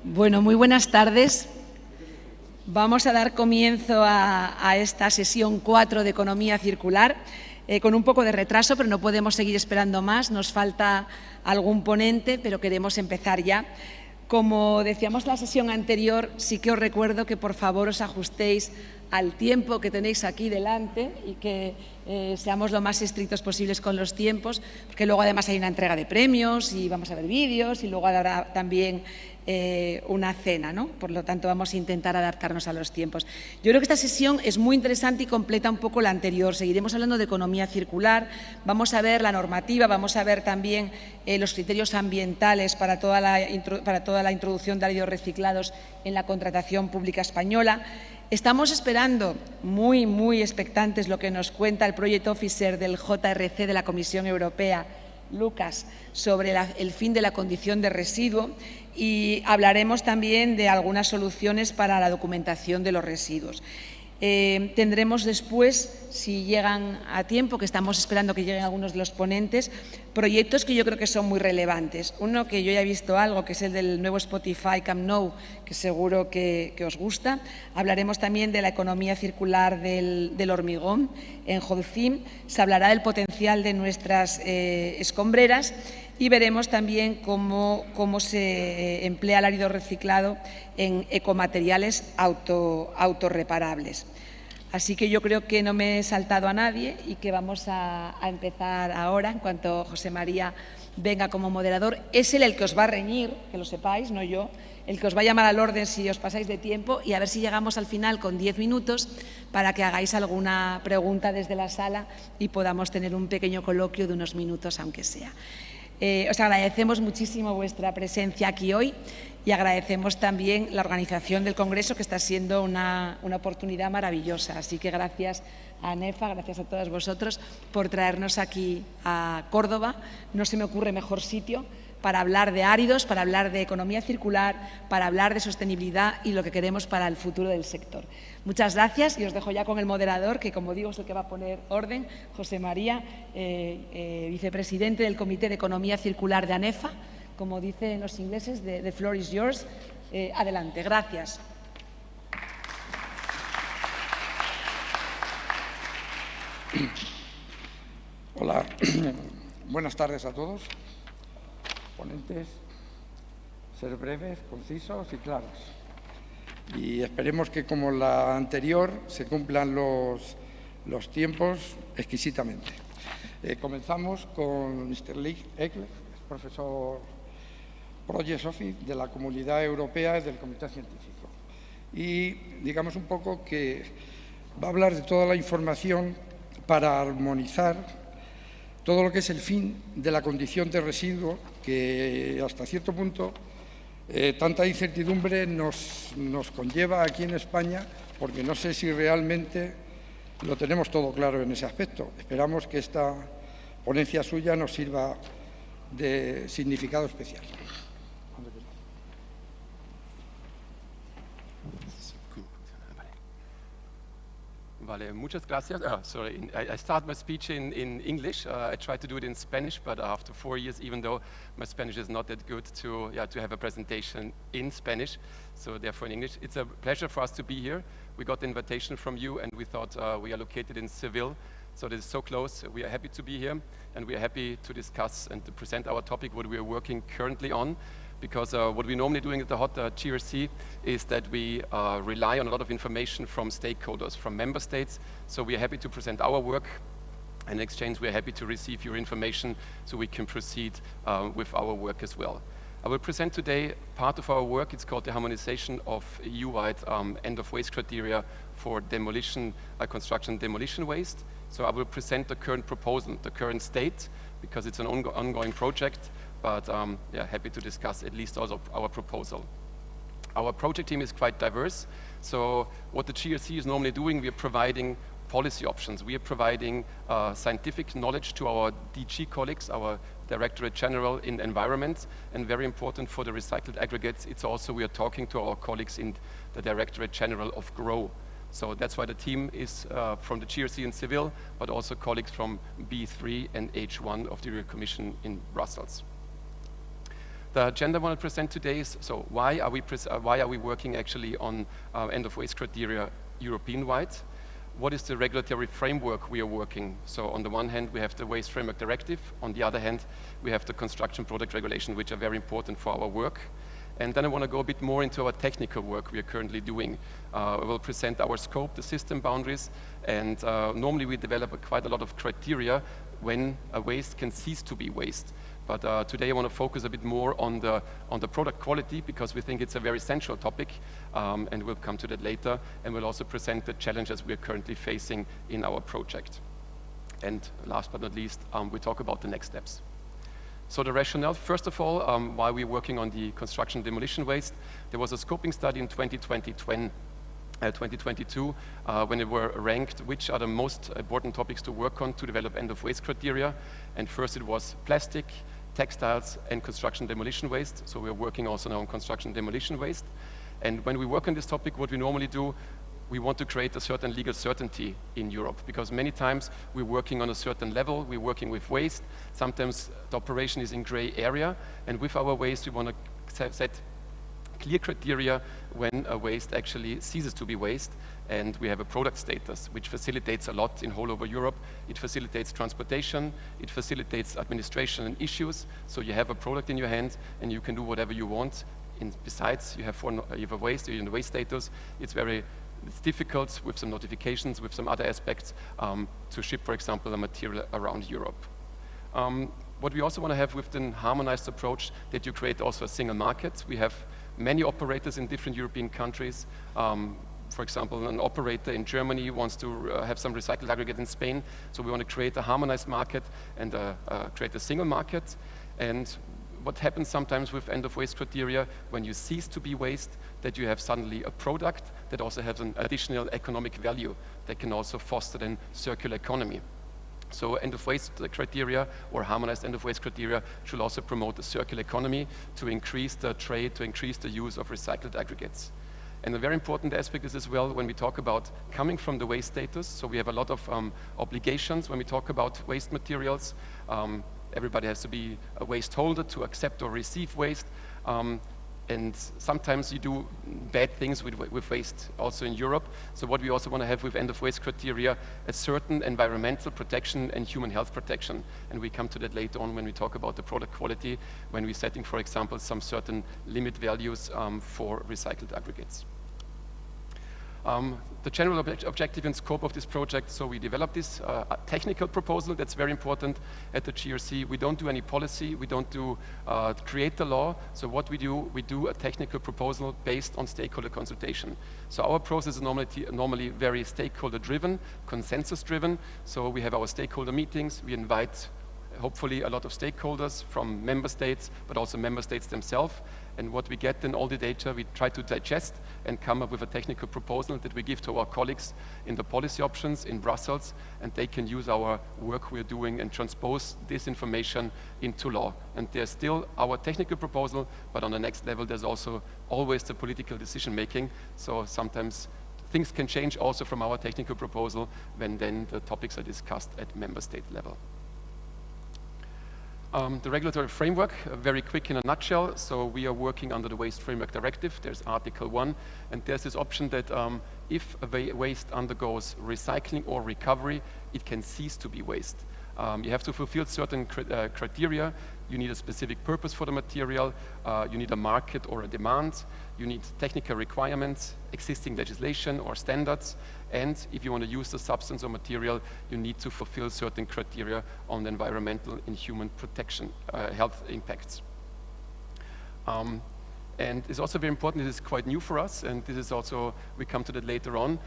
Bueno, muy buenas tardes. Vamos a dar comienzo a esta sesión 4 de Economía Circular, con un poco de retraso, pero no podemos seguir esperando más. Nos falta algún ponente, pero queremos empezar ya. Como decíamos en la sesión anterior, sí que os recuerdo que por favor os ajustéis al tiempo que tenéis aquí delante y que seamos lo más estrictos posibles con los tiempos, porque luego además hay una entrega de premios y vamos a ver vídeos y luego habrá también una cena, ¿no? Por lo tanto, vamos a intentar adaptarnos a los tiempos. Yo creo que esta sesión es muy interesante y completa un poco la anterior. Seguiremos hablando de economía circular, vamos a ver la normativa, vamos a ver también los criterios ambientales para toda la introducción de áridos reciclados en la contratación pública española. Estamos esperando, muy expectantes, lo que nos cuenta el Project Officer del JRC de la Comisión Europea, Lucas, sobre el fin de la condición de residuo, y hablaremos también de algunas soluciones para la documentación de los residuos. Tendremos después, si llegan a tiempo, que estamos esperando que lleguen algunos de los ponentes, proyectos que yo creo que son muy relevantes. Uno que yo ya he visto algo, que es el del nuevo Spotify Camp Nou, que seguro que os gusta. Hablaremos también de la economía circular del hormigón en Holcim. Se hablará del potencial de nuestras escombreras y veremos también cómo se emplea el árido reciclado en ecomateriales autorreparables. Así que yo creo que no me he saltado a nadie y que vamos a empezar ahora, en cuanto José María venga como moderador. Es él el que os va a reñir, que lo sepáis, no yo, el que os va a llamar al orden si os pasáis de tiempo, y a ver si llegamos al final con 10 minutos para que hagáis alguna pregunta desde la sala y podamos tener un pequeño coloquio de unos minutos, aunque sea. Os agradecemos muchísimo vuestra presencia aquí hoy y agradecemos también la organización del Congreso, que está siendo una oportunidad maravillosa. Así que gracias a ANEFA, gracias a todos vosotros por traernos aquí a Córdoba. No se me ocurre mejor sitio para hablar de áridos, para hablar de economía circular, para hablar de sostenibilidad y lo que queremos para el futuro del sector. Muchas gracias y os dejo ya con el moderador, que como digo es el que va a poner orden, José María, vicepresidente del Comité de Economía Circular de ANEFA. Como dicen los ingleses, the floor is yours. Adelante, gracias. Hola, buenas tardes a todos. Ponentes, ser breves, concisos y claros. Y esperemos que, como la anterior, se cumplan los tiempos exquisitamente. Comenzamos con Mr. Lee Eckler, profesor Project Officer de la Comunidad Europea del Comité Científico. Y digamos un poco que va a hablar de toda la información para armonizar todo lo que es el fin de la condición de residuo, que hasta cierto punto tanta incertidumbre nos conlleva aquí en España, porque no sé si realmente lo tenemos todo claro en ese aspecto. Esperamos que esta ponencia suya nos sirva de significado especial. Vale, muchas gracias. Sorry, I start my speech in English. I try to do it in Spanish, but after 4 years, even though my Spanish is not that good, to have a presentation in Spanish, so therefore in English. It's a pleasure for us to be here. We got the invitation from you, and we thought we are located in Seville, so this is so close. We are happy to be here, and we are happy to discuss and to present our topic, what we are working currently on. Because what we're normally doing at the GRC is that we rely on a lot of information from stakeholders, from member states. So we are happy to present our work, and in exchange we are happy to receive your information so we can proceed with our work as well. I will present today part of our work. It's called the harmonization of EU-wide end-of-waste criteria for demolition, construction demolition waste. So I will present the current proposal, the current state, because it's an ongoing project. But happy to discuss at least also our proposal. Our project team is quite diverse. So what the GRC is normally doing, we are providing policy options. We are providing scientific knowledge to our DG colleagues, our Directorate General in Environment, and very important for the recycled aggregates, it's also we are talking to our colleagues in the Directorate General of GROW. So that's why the team is from the GRC in Seville, but also colleagues from B3 and H1 of the European Commission in Brussels. The agenda I want to present today is, so why are we working actually on end of waste criteria European-wide? What is the regulatory framework we are working? So on the one hand, we have the Waste Framework Directive. On the other hand, we have the Construction Product Regulation, which are very important for our work. And then I want to go a bit more into our technical work we are currently doing. I will present our scope, the system boundaries, and normally we develop quite a lot of criteria when a waste can cease to be waste. But today I want to focus a bit more on the product quality, because we think it's a very central topic, and we'll come to that later. And we'll also present the challenges we are currently facing in our project. And last but not least, we talk about the next steps. So the rationale, first of all, why we're working on the construction demolition waste, there was a scoping study in 2022, when it were ranked which are the most important topics to work on to develop end-of-waste criteria. And first it was plastic, textiles, and construction demolition waste. So we're working also now on construction demolition waste. And when we work on this topic, what we normally do, we want to create a certain legal certainty in Europe, because many times we're working on a certain level, we're working with waste, sometimes the operation is in gray area, and with our waste we want to set clear criteria when a waste actually ceases to be waste, and we have a product status, which facilitates a lot in whole over Europe. It facilitates transportation, it facilitates administration and issues, so you have a product in your hand and you can do whatever you want. And besides, you have a waste, you're in the waste status, it's difficult with some notifications, with some other aspects, to ship, for example, a material around Europe. What we also want to have with the harmonized approach, that you create also a single market. We have many operators in different European countries. For example, an operator in Germany wants to have some recycled aggregate in Spain, so we want to create a harmonized market and create a single market. And what happens sometimes with end-of-waste criteria, when you cease to be waste, that you have suddenly a product that also has an additional economic value that can also foster then circular economy. So end-of-waste criteria or harmonized end-of-waste criteria should also promote the circular economy to increase the trade, to increase the use of recycled aggregates. And a very important aspect is as well when we talk about coming from the waste status. So we have a lot of obligations when we talk about waste materials. Everybody has to be a waste holder to accept or receive waste. And sometimes you do bad things with waste also in Europe. So what we also want to have with end-of-waste criteria, a certain environmental protection and human health protection. And we come to that later on when we talk about the product quality, when we're setting, for example, some certain limit values for recycled aggregates. The general objective and scope of this project, so we developed this technical proposal that's very important at the GRC. We don't do any policy, we don't do create the law. So what we do a technical proposal based on stakeholder consultation. So our process is normally very stakeholder driven, consensus driven. So we have our stakeholder meetings, we invite hopefully a lot of stakeholders from member states, but also member states themselves. And what we get in all the data, we try to digest and come up with a technical proposal that we give to our colleagues in the policy options in Brussels, and they can use our work we're doing and transpose this information into law. And there's still our technical proposal, but on the next level, there's also always the political decision making. So sometimes things can change also from our technical proposal when then the topics are discussed at member state level. The regulatory framework, very quick in a nutshell. So we are working under the Waste Framework Directive. There's Article 1, and there's this option that if a waste undergoes recycling or recovery, it can cease to be waste. You have to fulfill certain criteria. You need a specific purpose for the material. You need a market or a demand. You need technical requirements, existing legislation or standards. And if you want to use the substance or material, you need to fulfill certain criteria on the environmental and human protection, health impacts. And it's also very important, this is quite new for us, and this is also, we come to that later on.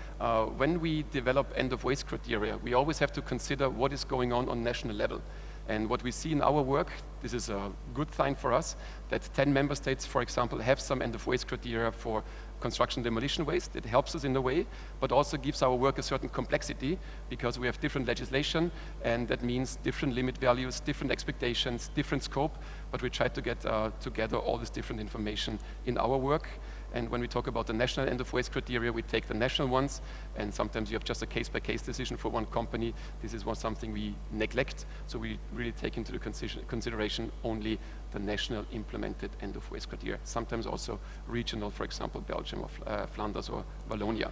When we develop end-of-waste criteria, we always have to consider what is going on national level. And what we see in our work, this is a good sign for us, that 10 member states, for example, have some end-of-waste criteria for construction demolition waste. It helps us in a way, but also gives our work a certain complexity because we have different legislation, and that means different limit values, different expectations, different scope, but we try to get together all this different information in our work. And when we talk about the national end-of-waste criteria, we take the national ones, and sometimes you have just a case-by-case decision for one company. This is something we neglect, so we really take into the consideration only the national implemented end-of-waste criteria, sometimes also regional, for example, Belgium or Flanders or Wallonia.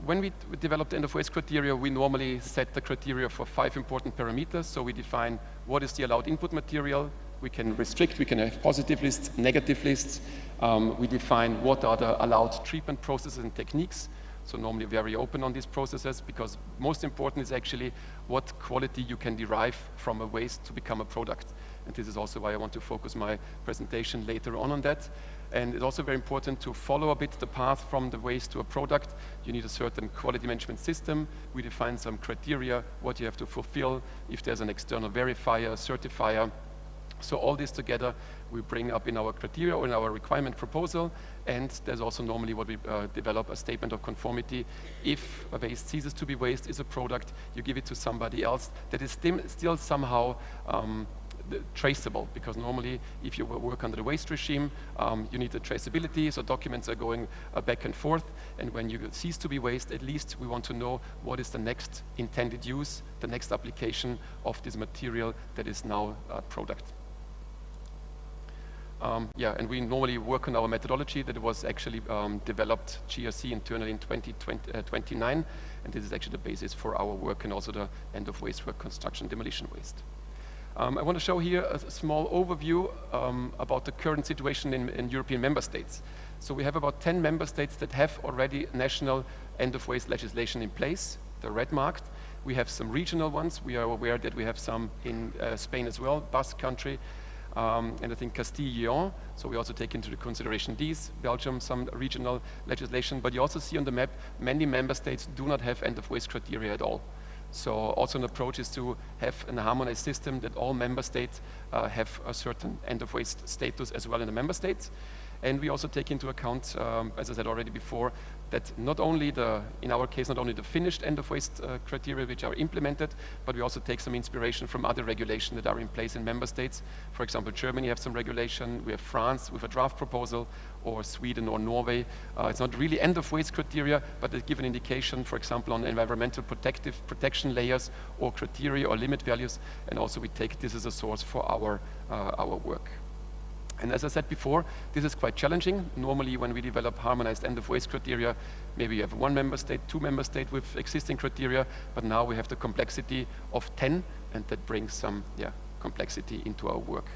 When we develop the end-of-waste criteria, we normally set the criteria for 5 important parameters. So we define what is the allowed input material. We can restrict, we can have positive lists, negative lists. We define what are the allowed treatment processes and techniques. So normally very open on these processes, because most important is actually what quality you can derive from a waste to become a product. And this is also why I want to focus my presentation later on that. And it's also very important to follow a bit the path from the waste to a product. You need a certain quality management system. We define some criteria, what you have to fulfill, if there's an external verifier, certifier. So all this together we bring up in our criteria or in our requirement proposal, and there's also normally what we develop a statement of conformity. If a waste ceases to be waste, is a product, you give it to somebody else that is still somehow traceable, because normally if you work under the waste regime, you need the traceability, so documents are going back and forth, and when you cease to be waste, at least we want to know what is the next intended use, the next application of this material that is now a product. And we normally work on our methodology that was actually developed GRC internally in 2029, and this is actually the basis for our work and also the end-of-waste work, construction demolition waste. I want to show here a small overview about the current situation in European member states. So we have about 10 member states that have already national end-of-waste legislation in place, the red marked. We have some regional ones. We are aware that we have some in Spain as well, Basque country, and I think Castile-Leon. So we also take into consideration these, Belgium, some regional legislation. But you also see on the map, many member states do not have end-of-waste criteria at all. So also an approach is to have a harmonized system that all member states have a certain end-of-waste status as well in the member states. And we also take into account, as I said already before, that not only in our case, not only the finished end-of-waste criteria which are implemented, but we also take some inspiration from other regulations that are in place in member states. For example, Germany has some regulation, we have France with a draft proposal, or Sweden or Norway. It's not really end-of-waste criteria, but they give an indication, for example, on environmental protection layers or criteria or limit values, and also we take this as a source for our work. And as I said before, this is quite challenging. Normally when we develop harmonized end-of-waste criteria, maybe you have 1 member state, 2 member states with existing criteria, but now we have the complexity of 10, and that brings some complexity into our work.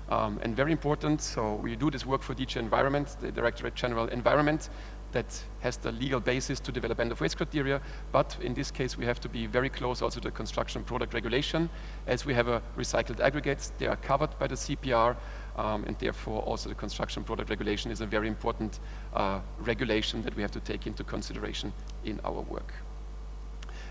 And very important, so we do this work for DG Environment, the Directorate General Environment, that has the legal basis to develop end-of-waste criteria, but in this case we have to be very close also to the construction product regulation. As we have recycled aggregates, they are covered by the CPR, and therefore also the construction product regulation is a very important regulation that we have to take into consideration in our work.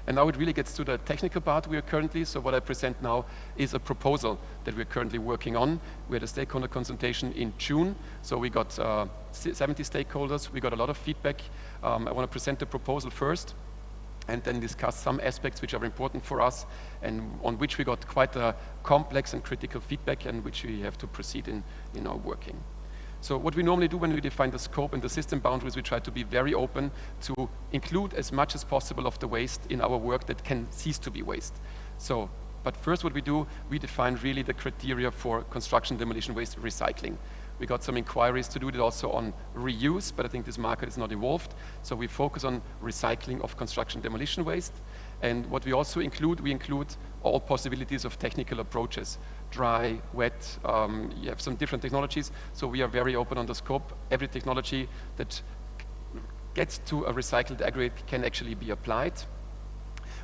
And now it really gets to the technical part we are currently, so what I present now is a proposal that we're currently working on. We had a stakeholder consultation in June, so we got 70 stakeholders, we got a lot of feedback. I want to present the proposal first, and then discuss some aspects which are important for us, and on which we got quite a complex and critical feedback, and which we have to proceed in our working. So what we normally do when we define the scope and the system boundaries, we try to be very open to include as much as possible of the waste in our work that can cease to be waste. So, but first what we do, we define really the criteria for construction demolition waste recycling. We got some inquiries to do it also on reuse, but I think this market is not evolved. So we focus on recycling of construction demolition waste. And what we also include, we include all possibilities of technical approaches, dry, wet, you have some different technologies. So we are very open on the scope. Every technology that gets to a recycled aggregate can actually be applied.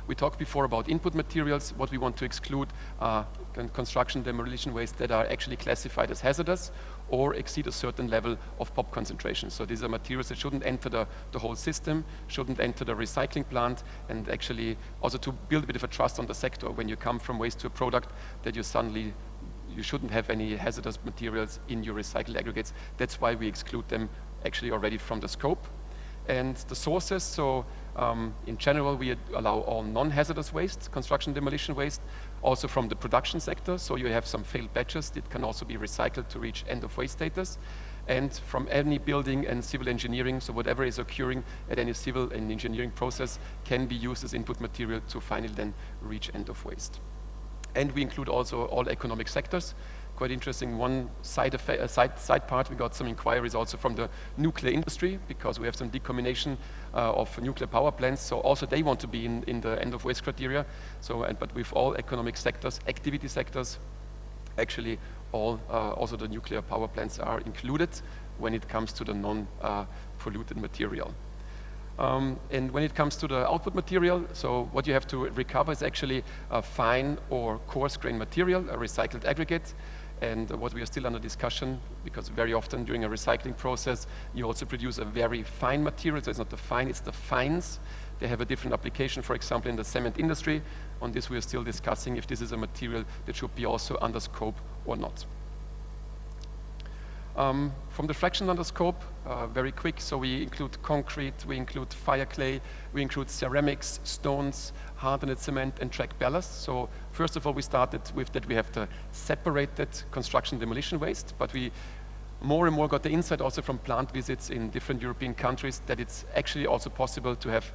We talked before about input materials. What we want to exclude are construction demolition waste that are actually classified as hazardous or exceed a certain level of POP concentration. So these are materials that shouldn't enter the whole system, shouldn't enter the recycling plant, and actually also to build a bit of a trust on the sector when you come from waste to a product, that you shouldn't have any hazardous materials in your recycled aggregates. That's why we exclude them actually already from the scope. And the sources, so in general, we allow all non-hazardous waste, construction demolition waste, also from the production sector. So you have some failed batches that can also be recycled to reach end-of-waste status. and from any building and civil engineering, so whatever is occurring at any civil and engineering process can be used as input material to finally then reach end of waste. And we include also all economic sectors. Quite interesting, one side part, we got some inquiries also from the nuclear industry, because we have some decommissionation of nuclear power plants, so also they want to be in the end of waste criteria. So, but with all economic sectors, activity sectors, actually all, also the nuclear power plants are included when it comes to the non-polluted material. And when it comes to the output material, so what you have to recover is actually a fine or coarse grain material, a recycled aggregate. And what we are still under discussion, because very often during a recycling process, you also produce a very fine material. So it's not the fine, it's the fines. They have a different application, for example, in the cement industry. On this, we are still discussing if this is a material that should be also under scope or not. From the fraction under scope, very quick, so we include concrete, we include fire clay, we include ceramics, stones, hardened cement, and track ballast. So first of all, we started with that we have the separated construction demolition waste, but we more and more got the insight also from plant visits in different European countries that it's actually also possible to have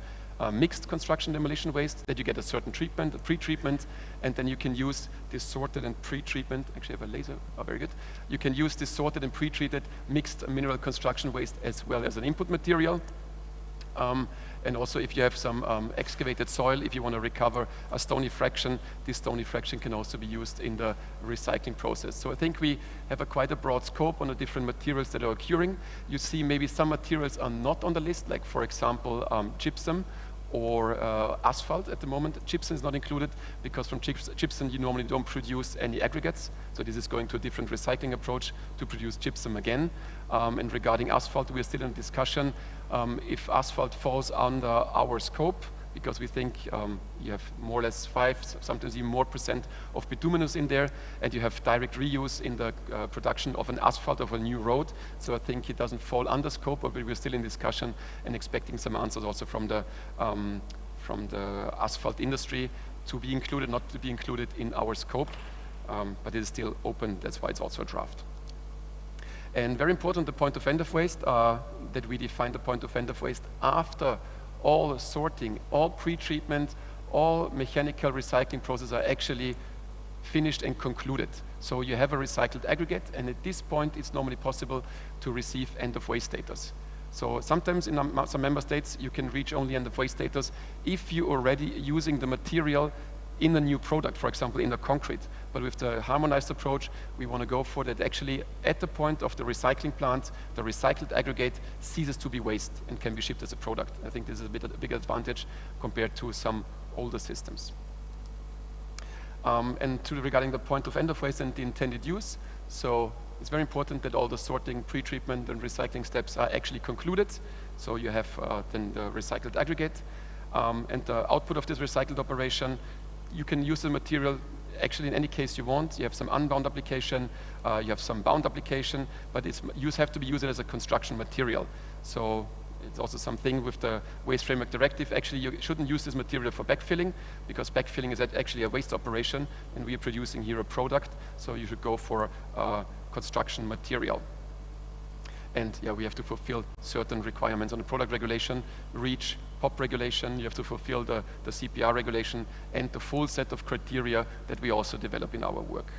mixed construction demolition waste, that you get a certain treatment, a pre-treatment, and then you can use this sorted and pre-treatment. Actually, I have a laser. Oh, very good. You can use this sorted and pre-treated mixed mineral construction waste as well as an input material. And also, if you have some excavated soil, if you want to recover a stony fraction, this stony fraction can also be used in the recycling process. So I think we have quite a broad scope on the different materials that are occurring. You see maybe some materials are not on the list, like for example, gypsum or asphalt at the moment. Gypsum is not included because from gypsum you normally don't produce any aggregates. So this is going to a different recycling approach to produce gypsum again. And regarding asphalt, we are still in discussion if asphalt falls under our scope, because we think you have more or less 5, sometimes even more % of bituminous in there, and you have direct reuse in the production of an asphalt of a new road. So I think it doesn't fall under scope, but we're still in discussion and expecting some answers also from the asphalt industry to be included, not to be included in our scope, but it is still open. That's why it's also a draft. And very important, the point of end of waste, that we define the point of end of waste after all sorting, all pre-treatment, all mechanical recycling processes are actually finished and concluded. So you have a recycled aggregate, and at this point it's normally possible to receive end of waste status. So sometimes in some member states you can reach only end of waste status if you're already using the material in a new product, for example, in the concrete. But with the harmonized approach, we want to go for that actually at the point of the recycling plant, the recycled aggregate ceases to be waste and can be shipped as a product. I think this is a big advantage compared to some older systems. And regarding the point of end of waste and the intended use, so it's very important that all the sorting, pre-treatment, and recycling steps are actually concluded. So you have then the recycled aggregate, and the output of this recycled operation. You can use the material actually in any case you want. You have some unbound application, you have some bound application, but you have to be used as a construction material. So it's also something with the Waste Framework Directive. Actually, you shouldn't use this material for backfilling, because backfilling is actually a waste operation, and we are producing here a product, so you should go for construction material. And yeah, we have to fulfill certain requirements on the product regulation, REACH, POP regulation. You have to fulfill the CPR regulation and the full set of criteria that we also develop in our work.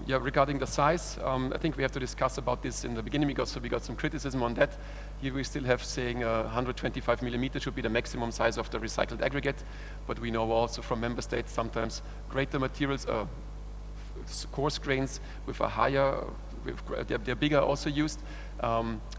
Regarding the size, I think we have to discuss about this in the beginning, because we got some criticism on that. Here we still have saying 125 millimeters should be the maximum size of the recycled aggregate, but we know also from member states sometimes greater materials, coarse grains with a higher, they're bigger also used,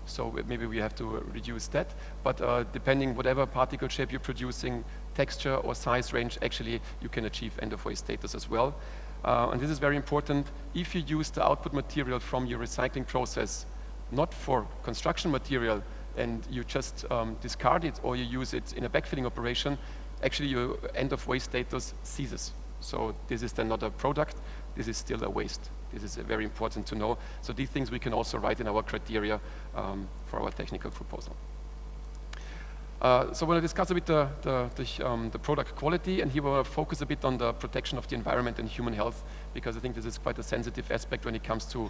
so maybe we have to reduce that. But depending whatever particle shape you're producing, texture or size range, actually you can achieve end of waste status as well. And this is very important. If you use the output material from your recycling process, not for construction material, and you just discard it or you use it in a backfilling operation, actually your end of waste status ceases. So this is then not a product, this is still a waste. This is very important to know. So these things we can also write in our criteria for our technical proposal. So when I discuss a bit the product quality, and here we'll focus a bit on the protection of the environment and human health, because I think this is quite a sensitive aspect when it comes to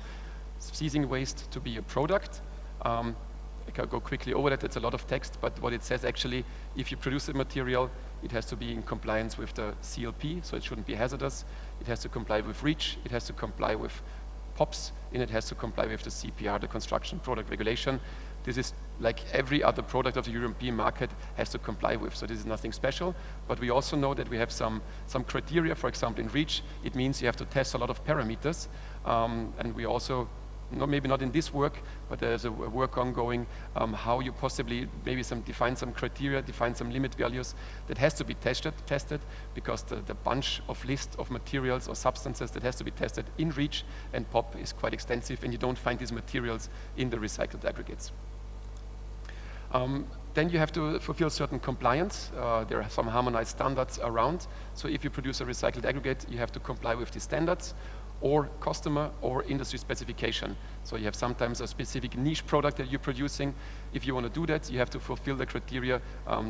ceasing waste to be a product. I can go quickly over that, it's a lot of text, but what it says actually, if you produce a material, it has to be in compliance with the CLP, so it shouldn't be hazardous. It has to comply with REACH, it has to comply with POPs, and it has to comply with the CPR, the Construction Product Regulation. This is like every other product of the European market has to comply with, so this is nothing special. But we also know that we have some criteria, for example, in REACH, it means you have to test a lot of parameters, and we also, maybe not in this work, but there's a work ongoing, how you possibly maybe define some criteria, define some limit values that has to be tested because the bunch of list of materials or substances that has to be tested in REACH and POP is quite extensive, and you don't find these materials in the recycled aggregates. Then you have to fulfill certain compliance. There are some harmonized standards around. So if you produce a recycled aggregate, you have to comply with these standards, or customer or industry specification. So you have sometimes a specific niche product that you're producing. If you want to do that, you have to fulfill the criteria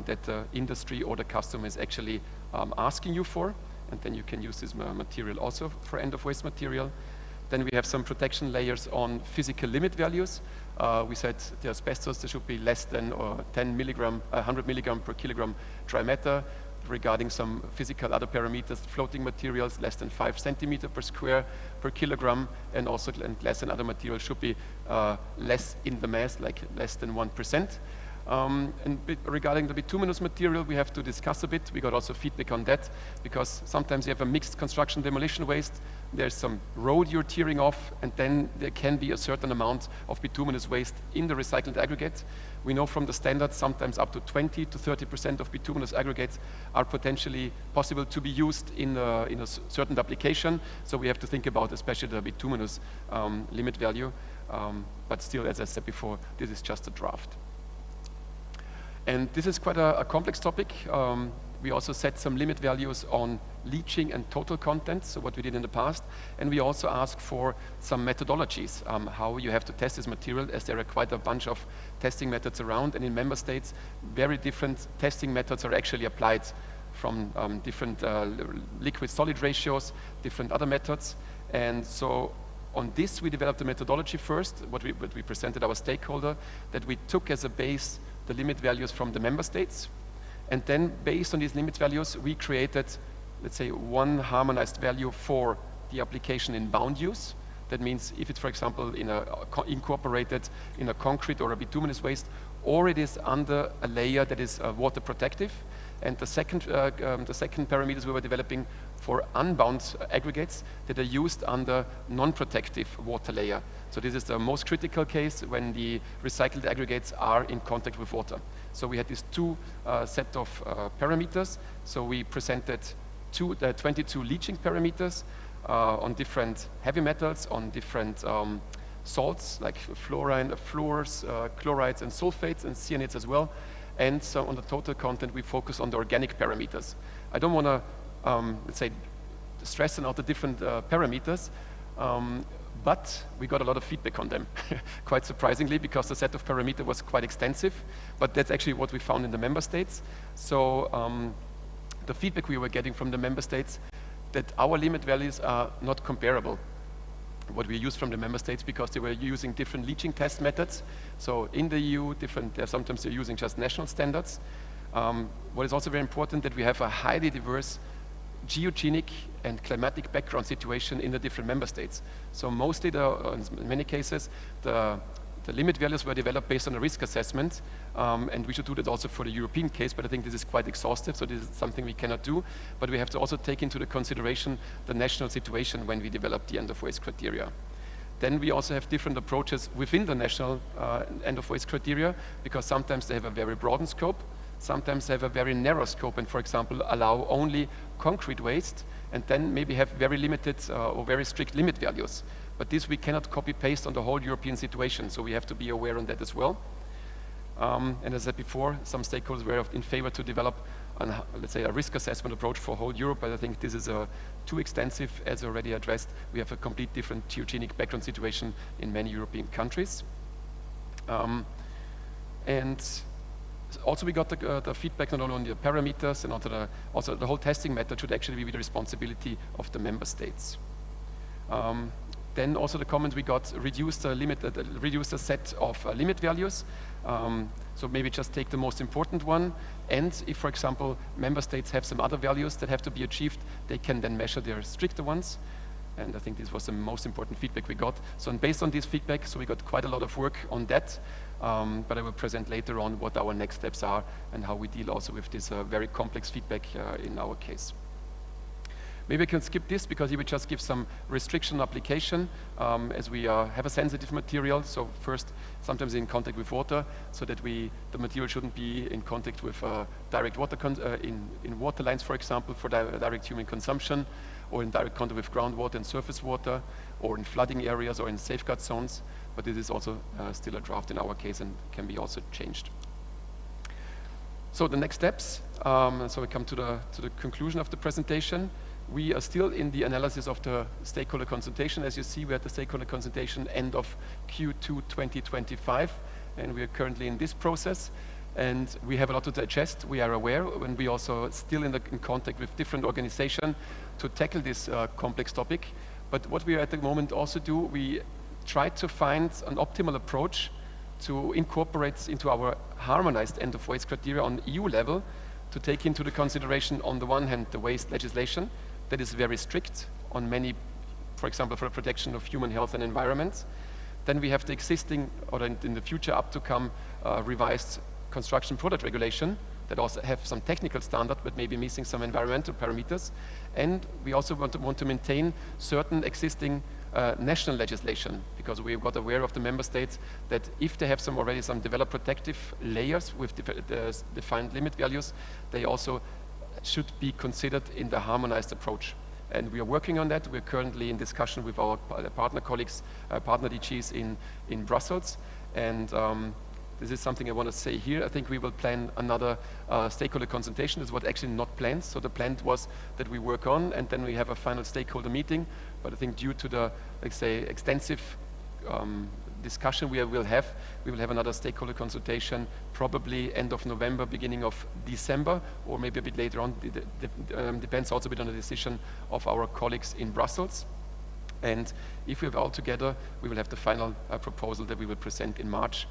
that the industry or the customer is actually asking you for, and then you can use this material also for end-of-waste material. Then we have some protection layers on physical limit values. We said the asbestos, there should be less than 100 milligram per kilogram dry matter. Regarding some physical other parameters, floating materials less than 5 centimeter per square per kilogram, and also less than other materials should be less in the mass, like less than 1%. And regarding the bituminous material, we have to discuss a bit. We got also feedback on that, because sometimes you have a mixed construction demolition waste. There's some road you're tearing off, and then there can be a certain amount of bituminous waste in the recycled aggregate. We know from the standards sometimes up to 20 to 30% of bituminous aggregates are potentially possible to be used in a certain application. So we have to think about especially the bituminous limit value. But still, as I said before, this is just a draft. And this is quite a complex topic. We also set some limit values on leaching and total content, so what we did in the past. And we also asked for some methodologies, how you have to test this material, as there are quite a bunch of testing methods around. And in member states, very different testing methods are actually applied, from different liquid-solid ratios, different other methods. And so on this, we developed a methodology first, what we presented our stakeholder, that we took as a base the limit values from the member states. And then based on these limit values, we created, let's say, one harmonized value for the application in bound use. That means if it's, for example, incorporated in a concrete or a bituminous waste, or it is under a layer that is water protective. And the second parameters we were developing for unbound aggregates that are used under non-protective water layer. So this is the most critical case when the recycled aggregates are in contact with water. So we had these two set of parameters. So we presented 22 leaching parameters on different heavy metals, on different salts like fluorine, fluors, chlorides and sulfates, and cyanides as well. And so on the total content, we focus on the organic parameters. I don't want to, let's say, stress out the different parameters, but we got a lot of feedback on them, quite surprisingly, because the set of parameters was quite extensive, but that's actually what we found in the member states. So the feedback we were getting from the member states that our limit values are not comparable what we use from the member states, because they were using different leaching test methods. So in the EU, sometimes they're using just national standards. What is also very important that we have a highly diverse geogenic and climatic background situation in the different member states. So mostly, in many cases, the limit values were developed based on a risk assessment, and we should do that also for the European case, but I think this is quite exhaustive, so this is something we cannot do. But we have to also take into the consideration the national situation when we develop the end-of-waste criteria. Then we also have different approaches within the national end-of-waste criteria, because sometimes they have a very broad scope, sometimes they have a very narrow scope, and for example, allow only concrete waste, and then maybe have very limited or very strict limit values. But this we cannot copy-paste on the whole European situation, so we have to be aware on that as well. And as I said before, some stakeholders were in favor to develop, let's say, a risk assessment approach for whole Europe, but I think this is too extensive, as already addressed. We have a complete different geogenic background situation in many European countries. And also we got the feedback not only on the parameters, and also the whole testing method should actually be the responsibility of the member states. Then also the comment we got, reduce the set of limit values. So maybe just take the most important one. And if, for example, member states have some other values that have to be achieved, they can then measure their stricter ones. And I think this was the most important feedback we got. So and based on this feedback, so we got quite a lot of work on that. But I will present later on what our next steps are and how we deal also with this very complex feedback in our case. Maybe I can skip this because he will just give some restriction application as we have a sensitive material. So first, sometimes in contact with water, so that the material shouldn't be in contact with direct water, in water lines, for example, for direct human consumption, or in direct contact with groundwater and surface water, or in flooding areas or in safeguard zones. But this is also still a draft in our case and can be also changed. So the next steps, so we come to the conclusion of the presentation. We are still in the analysis of the stakeholder consultation. As you see, we had the stakeholder consultation end of Q2 2025, and we are currently in this process. And we have a lot to digest, we are aware, and we also still in contact with different organizations to tackle this complex topic. But what we at the moment also do, we try to find an optimal approach to incorporate into our harmonized end-of-waste criteria on EU level, to take into the consideration, on the one hand, the waste legislation that is very strict on many, for example, for the protection of human health and environment. Then we have the existing, or in the future up to come, revised construction product regulation that also have some technical standard, but maybe missing some environmental parameters. And we also want to maintain certain existing national legislation, because we got aware of the member states that if they have already some developed protective layers with defined limit values, they also should be considered in the harmonized approach. And we are working on that. We're currently in discussion with our partner colleagues, partner DGs in Brussels. And this is something I want to say here. I think we will plan another stakeholder consultation. This was actually not planned. So the plan was that we work on, and then we have a final stakeholder meeting. But I think due to the, let's say, extensive discussion we will have another stakeholder consultation, probably end of November, beginning of December, or maybe a bit later on. Depends also a bit on the decision of our colleagues in Brussels. And if we have all together, we will have the final proposal that we will present in March,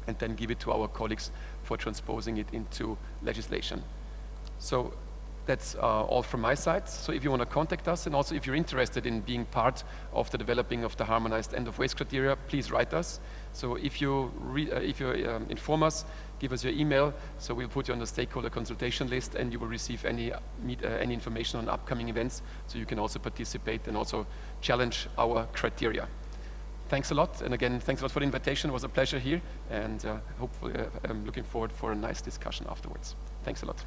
and then give it to our colleagues for transposing it into legislation. So that's all from my side. So if you want to contact us, and also if you're interested in being part of the developing of the harmonized end-of-waste criteria, please write us. So if you inform us, give us your email, so we'll put you on the stakeholder consultation list, and you will receive any information on upcoming events, so you can also participate and also challenge our criteria. Thanks a lot, and again, thanks a lot for the invitation. It was a pleasure here, and hopefully I'm looking forward for a nice discussion afterwards. Thanks a lot.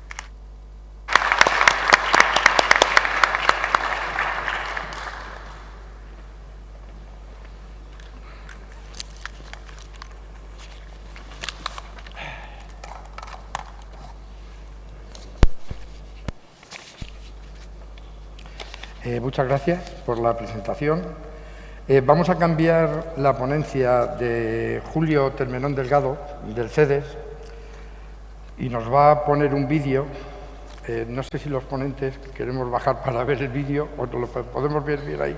Muchas gracias por la presentación. Vamos a cambiar la ponencia de Julio Termenón Delgado, del CEDES, y nos va a poner un vídeo. No sé si los ponentes queremos bajar para ver el vídeo o lo podemos ver bien ahí.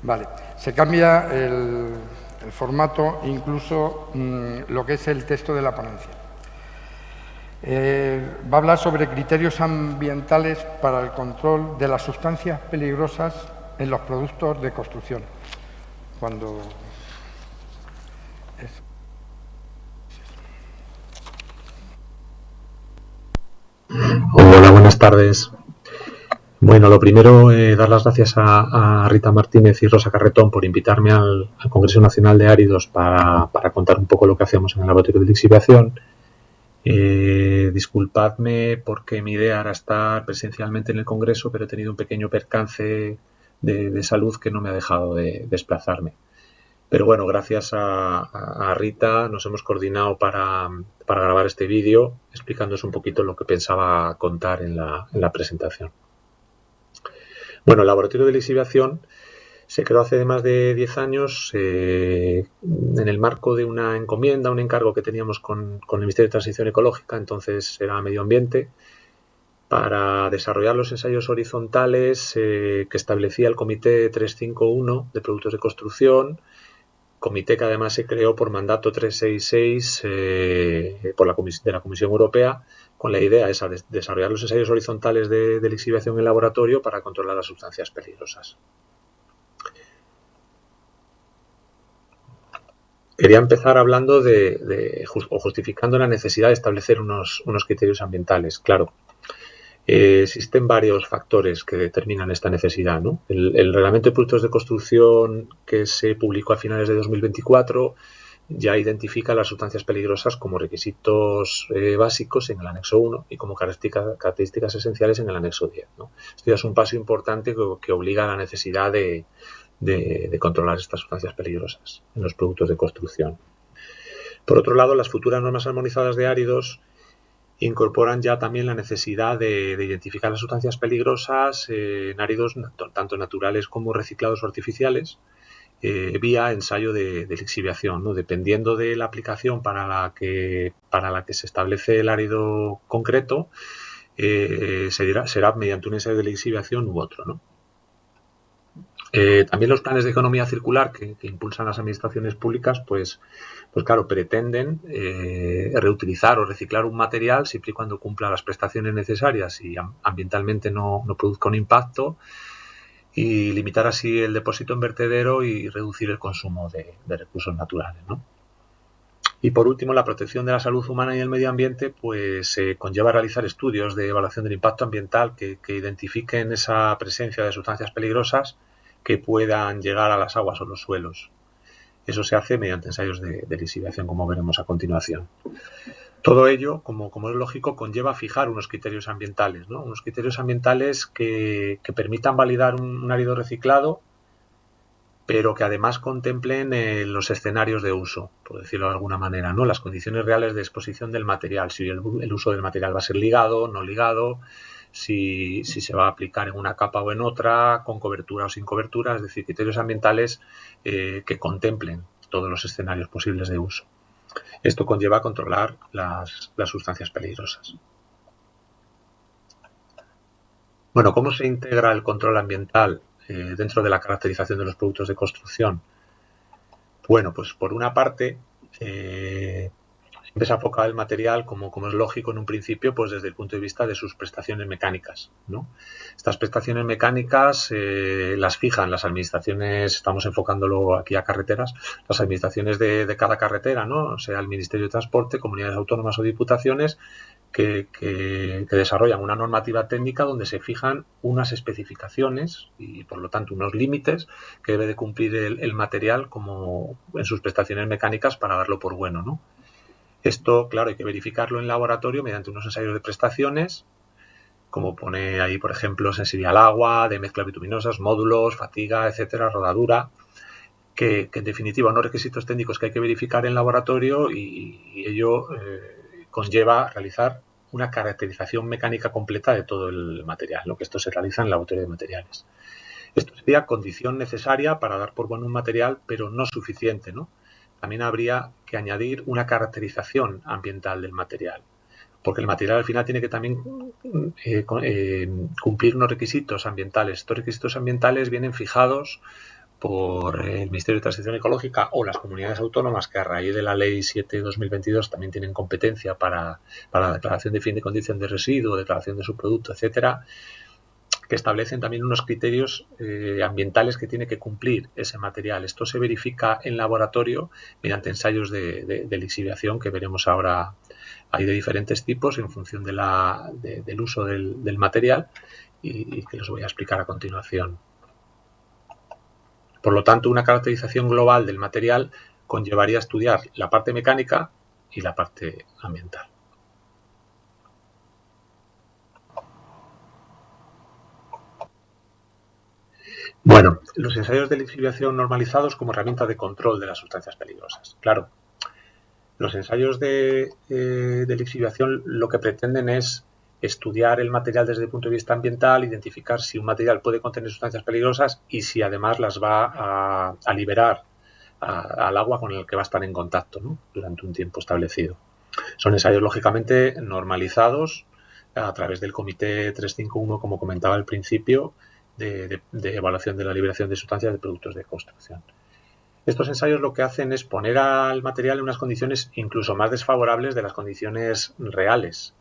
Vale, se cambia el formato, incluso lo que es el texto de la ponencia. Va a hablar sobre criterios ambientales para el control de las sustancias peligrosas en los productos de construcción. Hola, buenas tardes. Bueno, lo primero, dar las gracias a Rita Martínez y Rosa Carretón por invitarme al Congreso Nacional de Áridos para contar un poco lo que hacemos en el laboratorio de lixiviación. Disculpadme porque mi idea era estar presencialmente en el Congreso, pero he tenido un pequeño percance de salud que no me ha dejado de desplazarme. Pero bueno, gracias a Rita nos hemos coordinado para grabar este vídeo explicándoos un poquito lo que pensaba contar en la presentación. Bueno, el laboratorio de lixiviación se creó hace más de 10 años en el marco de una encomienda, un encargo que teníamos con el Ministerio de Transición Ecológica, entonces era Medio Ambiente, para desarrollar los ensayos horizontales que establecía el Comité 351 de Productos de Construcción, comité que además se creó por mandato 366 de la Comisión Europea, con la idea esa de desarrollar los ensayos horizontales de lixiviación en laboratorio para controlar las sustancias peligrosas. Quería empezar hablando o justificando la necesidad de establecer unos criterios ambientales. Claro, existen varios factores que determinan esta necesidad, ¿no? El Reglamento de Productos de Construcción que se publicó a finales de 2024 ya identifica las sustancias peligrosas como requisitos básicos en el anexo 1 y como características esenciales en el anexo 10, ¿no? Esto ya es un paso importante que obliga a la necesidad de controlar estas sustancias peligrosas en los productos de construcción. Por otro lado, las futuras normas armonizadas de áridos incorporan ya también la necesidad de identificar las sustancias peligrosas en áridos tanto naturales como reciclados o artificiales vía ensayo de lixiviación, ¿no? Dependiendo de la aplicación para la que se establece el árido concreto, será mediante un ensayo de lixiviación u otro, ¿no? También los planes de economía circular que impulsan las administraciones públicas, pues claro, pretenden reutilizar o reciclar un material siempre y cuando cumpla las prestaciones necesarias y ambientalmente no produzca un impacto, y limitar así el depósito en vertedero y reducir el consumo de recursos naturales, ¿no? Y por último, la protección de la salud humana y el medio ambiente pues conlleva realizar estudios de evaluación del impacto ambiental que identifiquen esa presencia de sustancias peligrosas que puedan llegar a las aguas o los suelos. Eso se hace mediante ensayos de lixiviación, como veremos a continuación. Todo ello, como es lógico, conlleva fijar unos criterios ambientales, ¿no? Unos criterios ambientales que permitan validar un árido reciclado, pero que además contemplen los escenarios de uso, por decirlo de alguna manera, ¿no? Las condiciones reales de exposición del material, si el uso del material va a ser ligado, no ligado, si se va a aplicar en una capa o en otra, con cobertura o sin cobertura, es decir, criterios ambientales que contemplen todos los escenarios posibles de uso. Esto conlleva controlar las sustancias peligrosas. Bueno, ¿cómo se integra el control ambiental dentro de la caracterización de los productos de construcción? Bueno, pues por una parte, siempre se ha enfocado el material, como es lógico en un principio, pues desde el punto de vista de sus prestaciones mecánicas, ¿no? Estas prestaciones mecánicas las fijan las administraciones, estamos enfocándolo aquí a carreteras, las administraciones de cada carretera, ¿no? O sea, el Ministerio de Transporte, comunidades autónomas o diputaciones, que desarrollan una normativa técnica donde se fijan unas especificaciones y, por lo tanto, unos límites que debe de cumplir el material como en sus prestaciones mecánicas para darlo por bueno, ¿no? Esto, claro, hay que verificarlo en laboratorio mediante unos ensayos de prestaciones, como pone ahí, por ejemplo, sensibilidad al agua, de mezclas bituminosas, módulos, fatiga, etcétera, rodadura, que en definitiva unos requisitos técnicos que hay que verificar en laboratorio y ello conlleva realizar una caracterización mecánica completa de todo el material, ¿no? Que esto se realiza en el laboratorio de materiales. Esto sería condición necesaria para dar por bueno un material, pero no suficiente, ¿no? También habría que añadir una caracterización ambiental del material, porque el material al final tiene que también cumplir unos requisitos ambientales. Estos requisitos ambientales vienen fijados por el Ministerio de Transición Ecológica o las comunidades autónomas que a raíz de la Ley 7/2022 también tienen competencia para la declaración de fin de condición de residuo, declaración de subproducto, etcétera, que establecen también unos criterios ambientales que tiene que cumplir ese material. Esto se verifica en laboratorio mediante ensayos de lixiviación que veremos ahora. Hay de diferentes tipos en función del uso del material y que los voy a explicar a continuación. Por lo tanto, una caracterización global del material conllevaría estudiar la parte mecánica y la parte ambiental. Bueno, los ensayos de lixiviación normalizados como herramienta de control de las sustancias peligrosas. Claro, los ensayos de lixiviación lo que pretenden es estudiar el material desde el punto de vista ambiental, identificar si un material puede contener sustancias peligrosas y si además las va a liberar al agua con el que va a estar en contacto, ¿no? Durante un tiempo establecido. Son ensayos lógicamente normalizados a través del Comité 351, como comentaba al principio, de evaluación de la liberación de sustancias de productos de construcción. Estos ensayos lo que hacen es poner al material en unas condiciones incluso más desfavorables de las condiciones reales.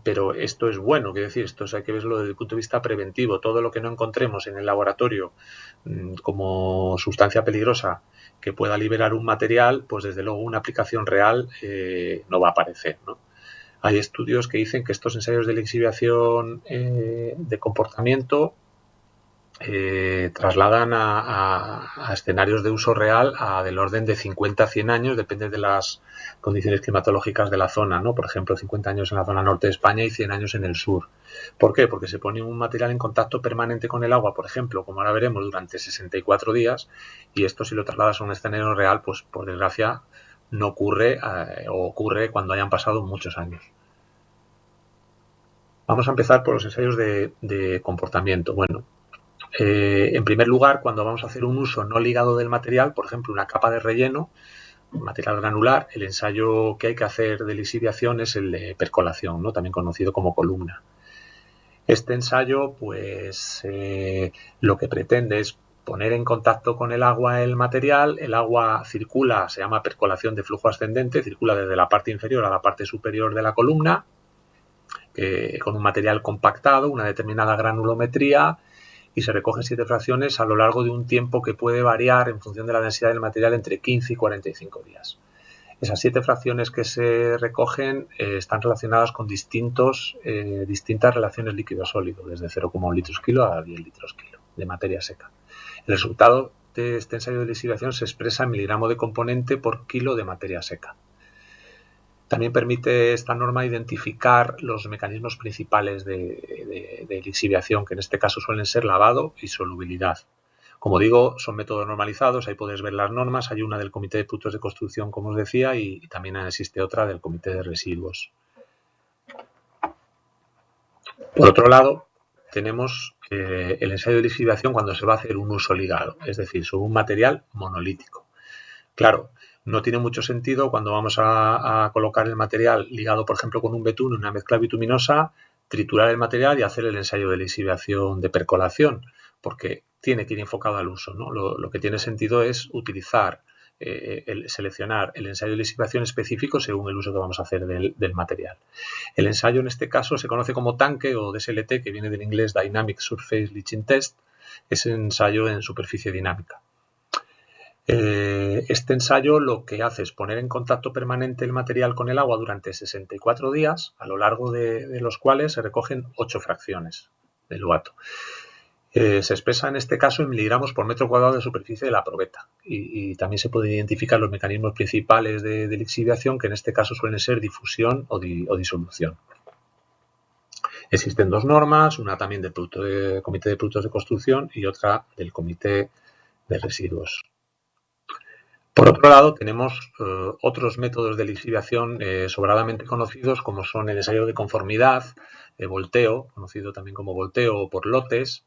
Pero esto es bueno, quiero decir, esto hay que verlo desde el punto de vista preventivo. Todo lo que no encontremos en el laboratorio como sustancia peligrosa que pueda liberar un material, pues desde luego una aplicación real no va a aparecer, ¿no? Hay estudios que dicen que estos ensayos de lixiviación de comportamiento trasladan a escenarios de uso real del orden de 50 a 100 años, depende de las condiciones climatológicas de la zona, ¿no? Por ejemplo, 50 años en la zona norte de España y 100 años en el sur. ¿Por qué? Porque se pone un material en contacto permanente con el agua, por ejemplo, como ahora veremos, durante 64 días, y esto si lo trasladas a un escenario real, pues por desgracia no ocurre o ocurre cuando hayan pasado muchos años. Vamos a empezar por los ensayos de comportamiento. Bueno, en primer lugar, cuando vamos a hacer un uso no ligado del material, por ejemplo, una capa de relleno, material granular, el ensayo que hay que hacer de lixiviación es el de percolación, ¿no? También conocido como columna. Este ensayo, pues, lo que pretende es poner en contacto con el agua el material. El agua circula, se llama percolación de flujo ascendente, circula desde la parte inferior a la parte superior de la columna, con un material compactado, una determinada granulometría, y se recogen 7 fracciones a lo largo de un tiempo que puede variar en función de la densidad del material entre 15 y 45 días. Esas 7 fracciones que se recogen están relacionadas con distintas relaciones líquido-sólido, desde 0,1 litros kilo a 10 litros kilo de materia seca. El resultado de este ensayo de lixiviación se expresa en miligramo de componente por kilo de materia seca. También permite esta norma identificar los mecanismos principales de lixiviación, que en este caso suelen ser lavado y solubilidad. Como digo, son métodos normalizados, ahí podéis ver las normas. Hay una del Comité de Productos de Construcción, como os decía, y también existe otra del Comité de Residuos. Por otro lado, tenemos el ensayo de lixiviación cuando se va a hacer un uso ligado, es decir, sobre un material monolítico. Claro, no tiene mucho sentido cuando vamos a colocar el material ligado, por ejemplo, con un betún, una mezcla bituminosa, triturar el material y hacer el ensayo de lixiviación de percolación, porque tiene que ir enfocado al uso, ¿no? Lo que tiene sentido es utilizar, seleccionar el ensayo de lixiviación específico según el uso que vamos a hacer del material. El ensayo en este caso se conoce como tanque o DSLT, que viene del inglés Dynamic Surface Leaching Test, es ensayo en superficie dinámica. Este ensayo lo que hace es poner en contacto permanente el material con el agua durante 64 días, a lo largo de los cuales se recogen 8 fracciones del luato. Se expresa en este caso en miligramos por metro cuadrado de superficie de la probeta, y también se pueden identificar los mecanismos principales de lixiviación, que en este caso suelen ser difusión o disolución. Existen 2 normas, una también del Comité de Productos de Construcción y otra del Comité de Residuos. Por otro lado, tenemos otros métodos de lixiviación sobradamente conocidos, como son el ensayo de conformidad, volteo, conocido también como volteo o por lotes,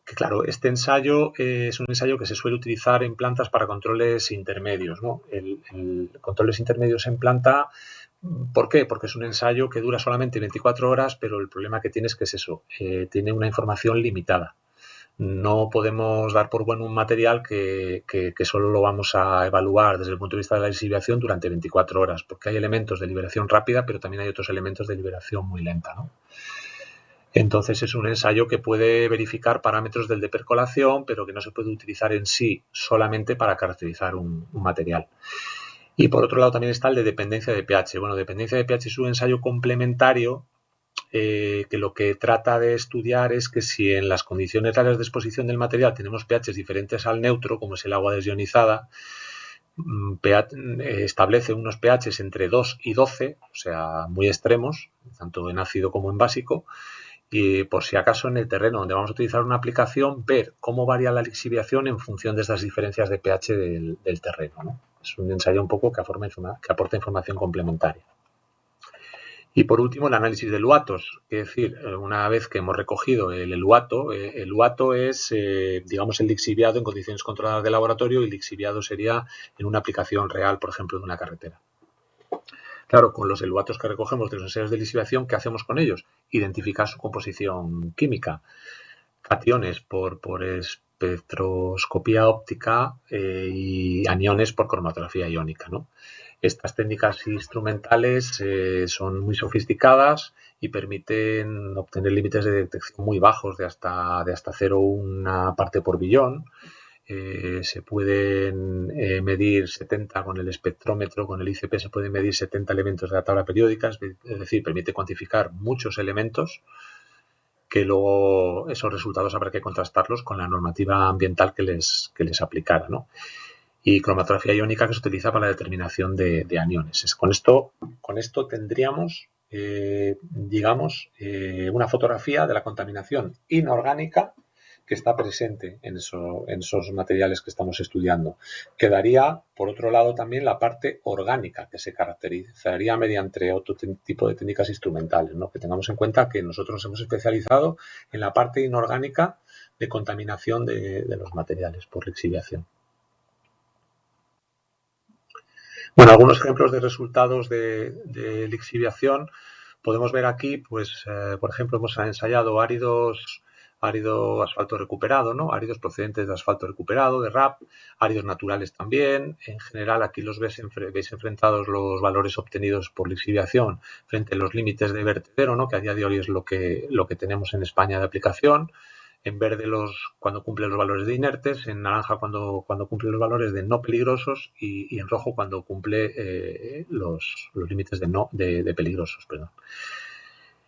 que claro, este ensayo es un ensayo que se suele utilizar en plantas para controles intermedios, ¿no? Controles intermedios en planta, ¿por qué? Porque es un ensayo que dura solamente 24 horas, pero el problema que tiene es que es eso, tiene una información limitada. No podemos dar por bueno un material que solo lo vamos a evaluar desde el punto de vista de la lixiviación durante 24 horas, porque hay elementos de liberación rápida, pero también hay otros elementos de liberación muy lenta, ¿no? Entonces es un ensayo que puede verificar parámetros del de percolación, pero que no se puede utilizar en sí solamente para caracterizar un material. Y por otro lado también está el de dependencia de pH. Bueno, dependencia de pH es un ensayo complementario que lo que trata de estudiar es que si en las condiciones reales de exposición del material tenemos pHs diferentes al neutro, como es el agua desionizada, establece unos pHs entre 2 y 12, o sea, muy extremos, tanto en ácido como en básico, y por si acaso en el terreno donde vamos a utilizar una aplicación, ver cómo varía la lixiviación en función de estas diferencias de pH del terreno, ¿no? Es un ensayo un poco que aporta información complementaria. Y por último, el análisis de luatos, es decir, una vez que hemos recogido el luato es, digamos, el lixiviado en condiciones controladas de laboratorio, y el lixiviado sería en una aplicación real, por ejemplo, de una carretera. Claro, con los eluatos que recogemos de los ensayos de lisivación, ¿qué hacemos con ellos? Identificar su composición química. Cationes por espectroscopía óptica y aniones por cromatografía iónica, ¿no? Estas técnicas instrumentales son muy sofisticadas y permiten obtener límites de detección muy bajos de hasta 0,1 parte por billón. Se pueden medir 70 con el espectrómetro, con el ICP se pueden medir 70 elementos de la tabla periódica, es decir, permite cuantificar muchos elementos que luego esos resultados habrá que contrastarlos con la normativa ambiental que les aplicara, ¿no? Y cromatografía iónica que se utiliza para la determinación de aniones. Con esto tendríamos, digamos, una fotografía de la contaminación inorgánica que está presente en esos materiales que estamos estudiando. Quedaría, por otro lado, también la parte orgánica, que se caracterizaría mediante otro tipo de técnicas instrumentales, ¿no? Que tengamos en cuenta que nosotros nos hemos especializado en la parte inorgánica de contaminación de los materiales por lixiviación. Bueno, algunos ejemplos de resultados de lixiviación. Podemos ver aquí, pues, por ejemplo, hemos ensayado árido asfalto recuperado, ¿no? Áridos procedentes de asfalto recuperado, de RAP, áridos naturales también. En general, aquí veis enfrentados los valores obtenidos por lixiviación frente a los límites de vertedero, ¿no? Que a día de hoy es lo que tenemos en España de aplicación. En verde cuando cumple los valores de inertes, en naranja cuando cumple los valores de no peligrosos y en rojo cuando cumple los límites de peligrosos. Perdón.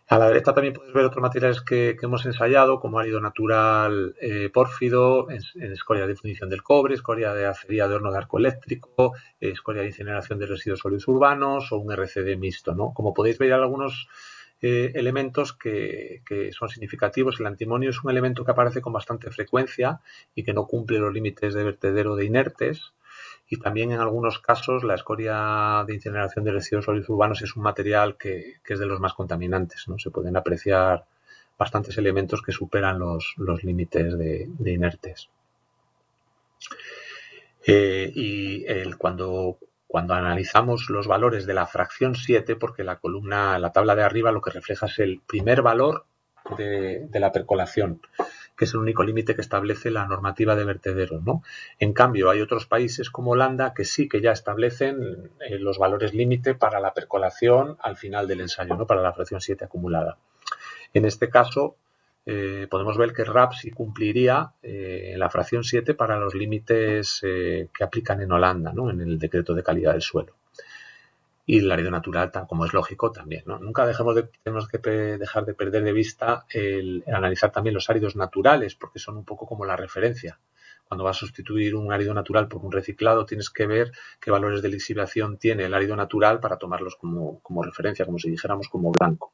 A la derecha también puedes ver otros materiales que hemos ensayado, como árido natural pórfido, en escoria de fundición del cobre, escoria de acería de horno de arco eléctrico, escoria de incineración de residuos sólidos urbanos o un RCD mixto, ¿no? Como podéis ver, algunos elementos que son significativos. El antimonio es un elemento que aparece con bastante frecuencia y que no cumple los límites de vertedero de inertes. Y también en algunos casos la escoria de incineración de residuos sólidos urbanos es un material que es de los más contaminantes, ¿no? Se pueden apreciar bastantes elementos que superan los límites de inertes. Cuando analizamos los valores de la fracción 7, porque la tabla de arriba lo que refleja es el primer valor de la percolación, que es el único límite que establece la normativa de vertederos, ¿no? En cambio, hay otros países como Holanda que sí que ya establecen los valores límite para la percolación al final del ensayo, ¿no? Para la fracción 7 acumulada. En este caso, podemos ver que el RAP sí cumpliría en la fracción 7 para los límites que aplican en Holanda, ¿no? En el decreto de calidad del suelo. Y el árido natural, como es lógico, también, ¿no? Nunca tenemos que dejar de perder de vista el analizar también los áridos naturales, porque son un poco como la referencia. Cuando vas a sustituir un árido natural por un reciclado, tienes que ver qué valores de lixiviación tiene el árido natural para tomarlos como referencia, como si dijéramos como blanco.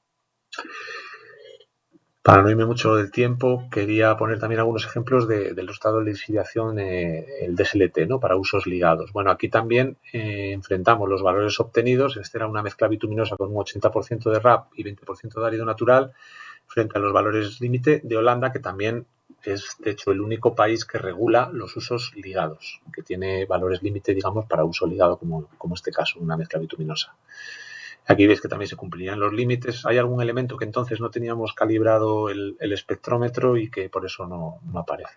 Para no irme mucho del tiempo, quería poner también algunos ejemplos del estado de lixiviación, el DSLT, ¿no? Para usos ligados. Bueno, aquí también enfrentamos los valores obtenidos. Esta era una mezcla bituminosa con un 80% de RAP y 20% de árido natural, frente a los valores límite de Holanda, que también es, de hecho, el único país que regula los usos ligados, que tiene valores límite, digamos, para uso ligado, como este caso, una mezcla bituminosa. Aquí veis que también se cumplirían los límites. Hay algún elemento que entonces no teníamos calibrado el espectrómetro y que por eso no aparece.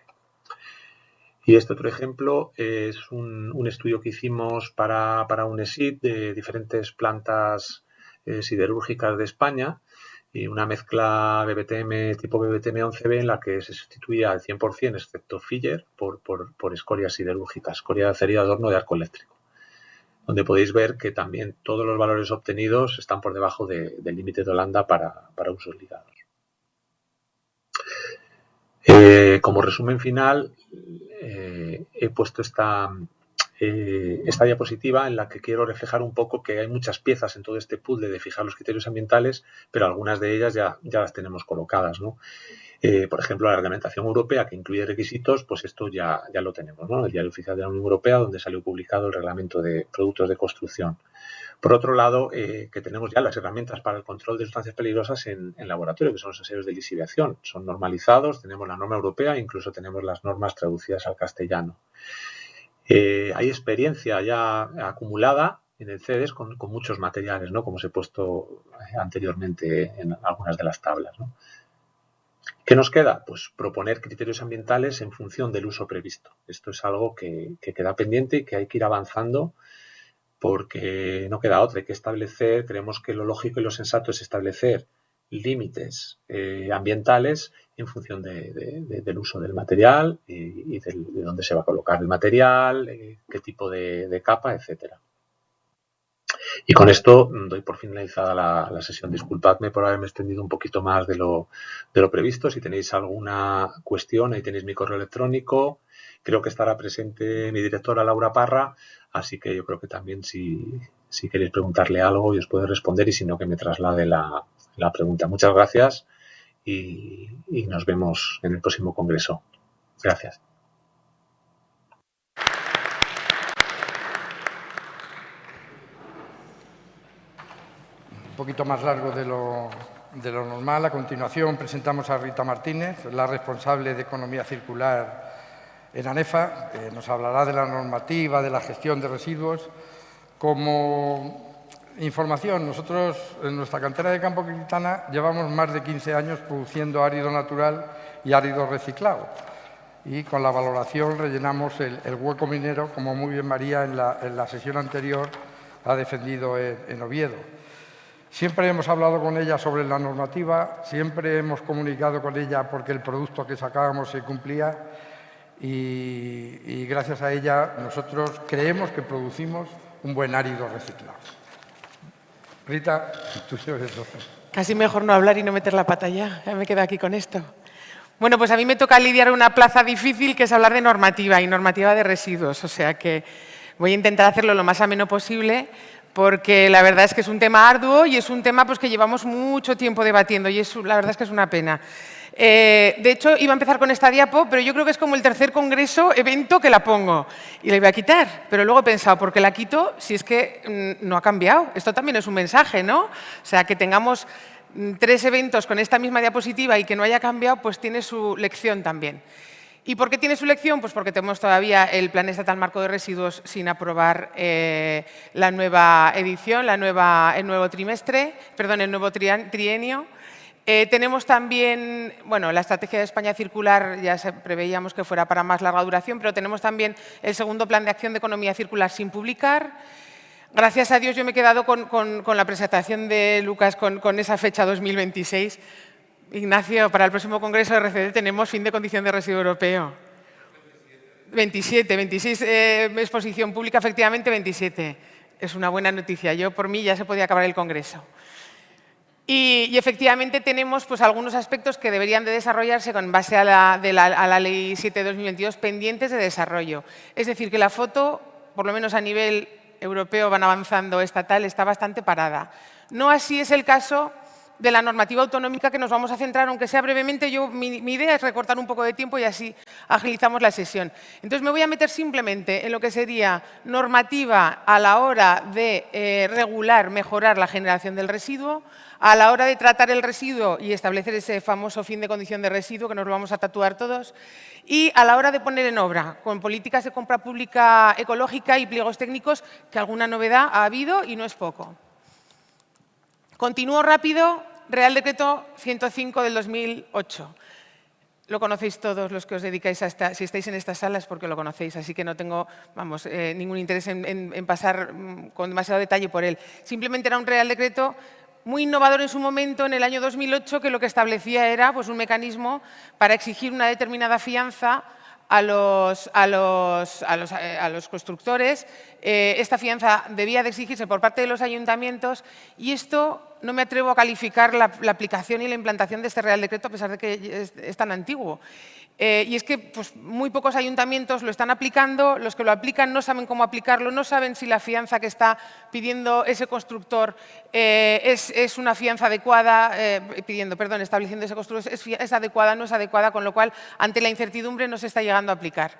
Y este otro ejemplo es un estudio que hicimos para un ESID de diferentes plantas siderúrgicas de España, y una mezcla BBTM tipo BBTM 11B en la que se sustituía al 100%, excepto filler, por escoria siderúrgica, escoria de acería de horno de arco eléctrico, donde podéis ver que también todos los valores obtenidos están por debajo del límite de Holanda para usos ligados. Como resumen final, he puesto esta diapositiva en la que quiero reflejar un poco que hay muchas piezas en todo este puzzle de fijar los criterios ambientales, pero algunas de ellas ya las tenemos colocadas, ¿no? Por ejemplo, la reglamentación europea, que incluye requisitos, pues esto ya lo tenemos, ¿no? El Diario Oficial de la Unión Europea, donde salió publicado el Reglamento de Productos de Construcción. Por otro lado, que tenemos ya las herramientas para el control de sustancias peligrosas en laboratorio, que son los ensayos de lixiviación. Son normalizados, tenemos la norma europea e incluso tenemos las normas traducidas al castellano. Hay experiencia ya acumulada el CEDES con muchos materiales, ¿no? Como os he puesto anteriormente en algunas de las tablas, ¿no? ¿Qué nos queda? Pues proponer criterios ambientales en función del uso previsto. Esto es algo que queda pendiente y que hay que ir avanzando porque no queda otra. Hay que establecer, creemos que lo lógico y lo sensato es establecer límites ambientales en función del uso del material y de dónde se va a colocar el material, qué tipo de capa, etcétera. Y con esto doy por finalizada la sesión. Disculpadme por haberme extendido un poquito más de lo previsto. Si tenéis alguna cuestión, ahí tenéis mi correo electrónico. Creo que estará presente mi directora Laura Parra, así que yo creo que también si queréis preguntarle algo y os puede responder y si no que me traslade la pregunta. Muchas gracias y nos vemos en el próximo congreso. Gracias. Un poquito más largo de lo normal. A continuación presentamos a Rita Martínez, la responsable de Economía Circular en ANEFA. Nos hablará de la normativa, de la gestión de residuos. Como información, nosotros en nuestra cantera de Campo Quintana llevamos más de 15 años produciendo árido natural y árido reciclado. Y con la valoración rellenamos el hueco minero, como muy bien María en la sesión anterior ha defendido en Oviedo. Siempre hemos hablado con ella sobre la normativa, siempre hemos comunicado con ella porque el producto que sacábamos se cumplía y gracias a ella nosotros creemos que producimos un buen árido reciclado. Rita, tú eres doctor. Casi mejor no hablar y no meter la pata ya me quedo aquí con esto. Bueno, pues a mí me toca lidiar una plaza difícil que es hablar de normativa y normativa de residuos, o sea que voy a intentar hacerlo lo más ameno posible porque la verdad es que es un tema arduo y es un tema pues, que llevamos mucho tiempo debatiendo y la verdad es que es una pena. De hecho, iba a empezar con esta diapo, pero yo creo que es como el tercer evento que la pongo y la iba a quitar, pero luego he pensado, ¿por qué la quito si es que no ha cambiado? Esto también es un mensaje, ¿no? O sea, que tengamos 3 eventos con esta misma diapositiva y que no haya cambiado, pues tiene su lección también. ¿Y por qué tiene su lección? Pues porque tenemos todavía el Plan Estatal Marco de Residuos sin aprobar la nueva edición, el nuevo trienio. Tenemos también, bueno, la Estrategia de España Circular, ya preveíamos que fuera para más larga duración, pero tenemos también el segundo Plan de Acción de Economía Circular sin publicar. Gracias a Dios yo me he quedado con la presentación de Lucas con esa fecha 2026. Ignacio, para el próximo Congreso de RCD tenemos fin de condición de residuo europeo. 26 exposición pública, efectivamente 27. Es una buena noticia. Yo, por mí, ya se podía acabar el Congreso. Y efectivamente tenemos pues, algunos aspectos que deberían de desarrollarse con base a la Ley 7 de 2022 pendientes de desarrollo. Es decir, que la foto, por lo menos a nivel europeo van avanzando, estatal, está bastante parada. No así es el caso de la normativa autonómica que nos vamos a centrar, aunque sea brevemente. Mi idea es recortar un poco de tiempo y así agilizamos la sesión. Entonces, me voy a meter simplemente en lo que sería normativa a la hora de regular, mejorar la generación del residuo, a la hora de tratar el residuo y establecer ese famoso fin de condición de residuo que nos lo vamos a tatuar todos, y a la hora de poner en obra, con políticas de compra pública ecológica y pliegos técnicos, que alguna novedad ha habido y no es poco. Continúo rápido, Real Decreto 105 del 2008. Lo conocéis todos los que os dedicáis a si estáis en estas salas porque lo conocéis, así que no tengo ningún interés en pasar con demasiado detalle por él. Simplemente era un Real Decreto muy innovador en su momento, en el año 2008, que lo que establecía era pues, un mecanismo para exigir una determinada fianza a los constructores. Esta fianza debía de exigirse por parte de los ayuntamientos y esto no me atrevo a calificar la aplicación y la implantación de este Real Decreto a pesar de que es tan antiguo. Y es que pues, muy pocos ayuntamientos lo están aplicando, los que lo aplican no saben cómo aplicarlo, no saben si la fianza que está pidiendo ese constructor es una fianza adecuada, estableciendo ese constructor es adecuada, no es adecuada, con lo cual, ante la incertidumbre, no se está llegando a aplicar.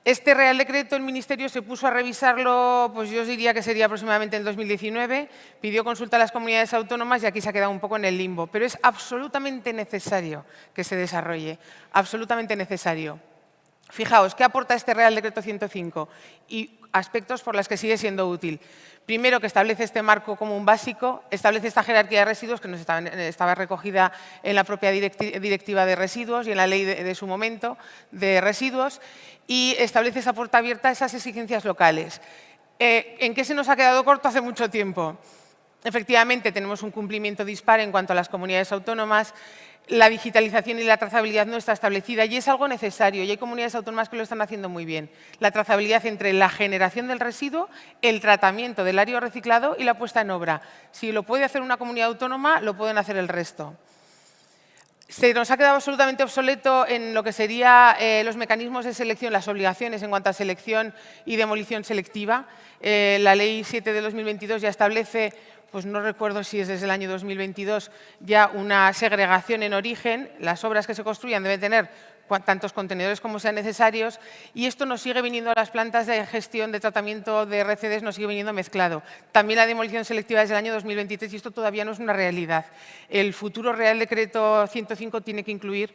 Este Real Decreto, el Ministerio se puso a revisarlo, pues yo os diría que sería aproximadamente en 2019, pidió consulta a las comunidades autónomas y aquí se ha quedado un poco en el limbo. Pero es absolutamente necesario que se desarrolle, absolutamente necesario. Fijaos, ¿qué aporta este Real Decreto 105? Y aspectos por los que sigue siendo útil. Primero, que establece este marco común básico, establece esta jerarquía de residuos que estaba recogida en la propia directiva de residuos y en la ley de su momento de residuos, y establece esa puerta abierta a esas exigencias locales. ¿En qué se nos ha quedado corto hace mucho tiempo? Efectivamente, tenemos un cumplimiento dispar en cuanto a las comunidades autónomas. La digitalización y la trazabilidad no está establecida y es algo necesario, y hay comunidades autónomas que lo están haciendo muy bien. La trazabilidad entre la generación del residuo, el tratamiento del árido reciclado y la puesta en obra. Si lo puede hacer una comunidad autónoma, lo pueden hacer el resto. Se nos ha quedado absolutamente obsoleto en lo que serían los mecanismos de selección, las obligaciones en cuanto a selección y demolición selectiva. La Ley 7 de 2022 ya establece, pues no recuerdo si es desde el año 2022, ya una segregación en origen. Las obras que se construyan deben tener tantos contenedores como sean necesarios, y esto nos sigue viniendo a las plantas de gestión de tratamiento de RCDs, nos sigue viniendo mezclado. También la demolición selectiva desde el año 2023, y esto todavía no es una realidad. El futuro Real Decreto 105 tiene que incluir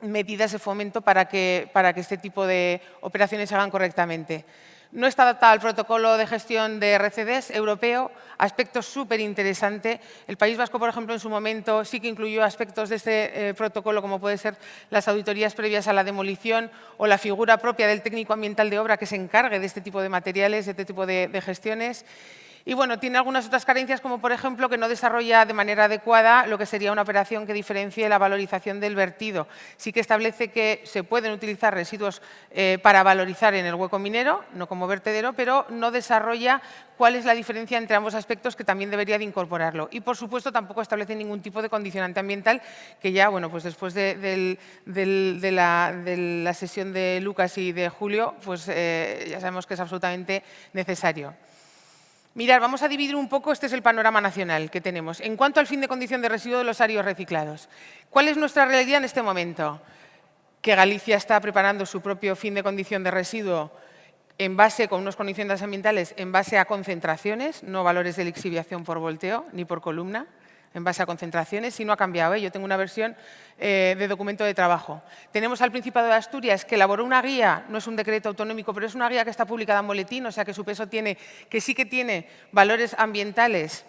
medidas de fomento para que este tipo de operaciones se hagan correctamente. No está adaptado al protocolo de gestión de RCDs europeo, aspecto súper interesante. El País Vasco, por ejemplo, en su momento sí que incluyó aspectos de este protocolo, como puede ser las auditorías previas a la demolición o la figura propia del técnico ambiental de obra que se encargue de este tipo de materiales, de este tipo de gestiones. Y bueno, tiene algunas otras carencias, como por ejemplo que no desarrolla de manera adecuada lo que sería una operación que diferencie la valorización del vertido. Sí que establece que se pueden utilizar residuos para valorizar en el hueco minero, no como vertedero, pero no desarrolla cuál es la diferencia entre ambos aspectos, que también debería de incorporarlo. Y por supuesto tampoco establece ningún tipo de condicionante ambiental, que ya, bueno, pues después de la sesión de Lucas y de Julio, pues ya sabemos que es absolutamente necesario. Mirad, vamos a dividir un poco, este es el panorama nacional que tenemos. En cuanto al fin de condición de residuo de los áridos reciclados, ¿cuál es nuestra realidad en este momento? Que Galicia está preparando su propio fin de condición de residuo en base, con unas condiciones ambientales, en base a concentraciones, no valores de lixiviación por volteo ni por columna, en base a concentraciones, y no ha cambiado. Yo tengo una versión de documento de trabajo. Tenemos al Principado de Asturias, que elaboró una guía, no es un decreto autonómico, pero es una guía que está publicada en boletín, o sea que su peso tiene, que sí que tiene valores ambientales,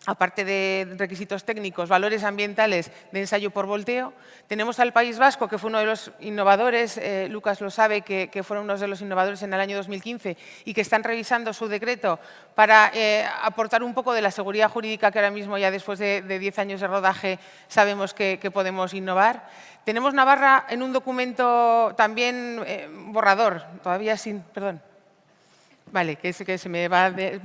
aparte de requisitos técnicos, valores ambientales de ensayo por volteo. Tenemos al País Vasco, que fue uno de los innovadores, Lucas lo sabe, que fueron uno de los innovadores en el año 2015 y que están revisando su decreto para aportar un poco de la seguridad jurídica que ahora mismo, ya después de 10 años de rodaje, sabemos que podemos innovar. Tenemos Navarra en un documento también borrador, todavía sin, perdón. Vale, que se me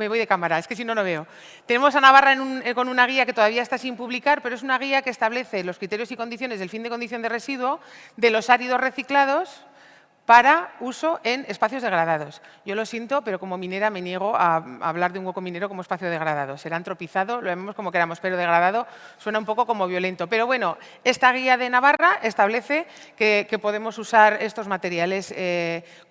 voy de cámara, es que si no, no veo. Tenemos a Navarra con una guía que todavía está sin publicar, pero es una guía que establece los criterios y condiciones del fin de condición de residuo de los áridos reciclados para uso en espacios degradados. Yo lo siento, pero como minera me niego a hablar de un hueco minero como espacio degradado. Será antropizado, lo llamemos como queramos, pero degradado suena un poco como violento. Pero bueno, esta guía de Navarra establece que podemos usar estos materiales,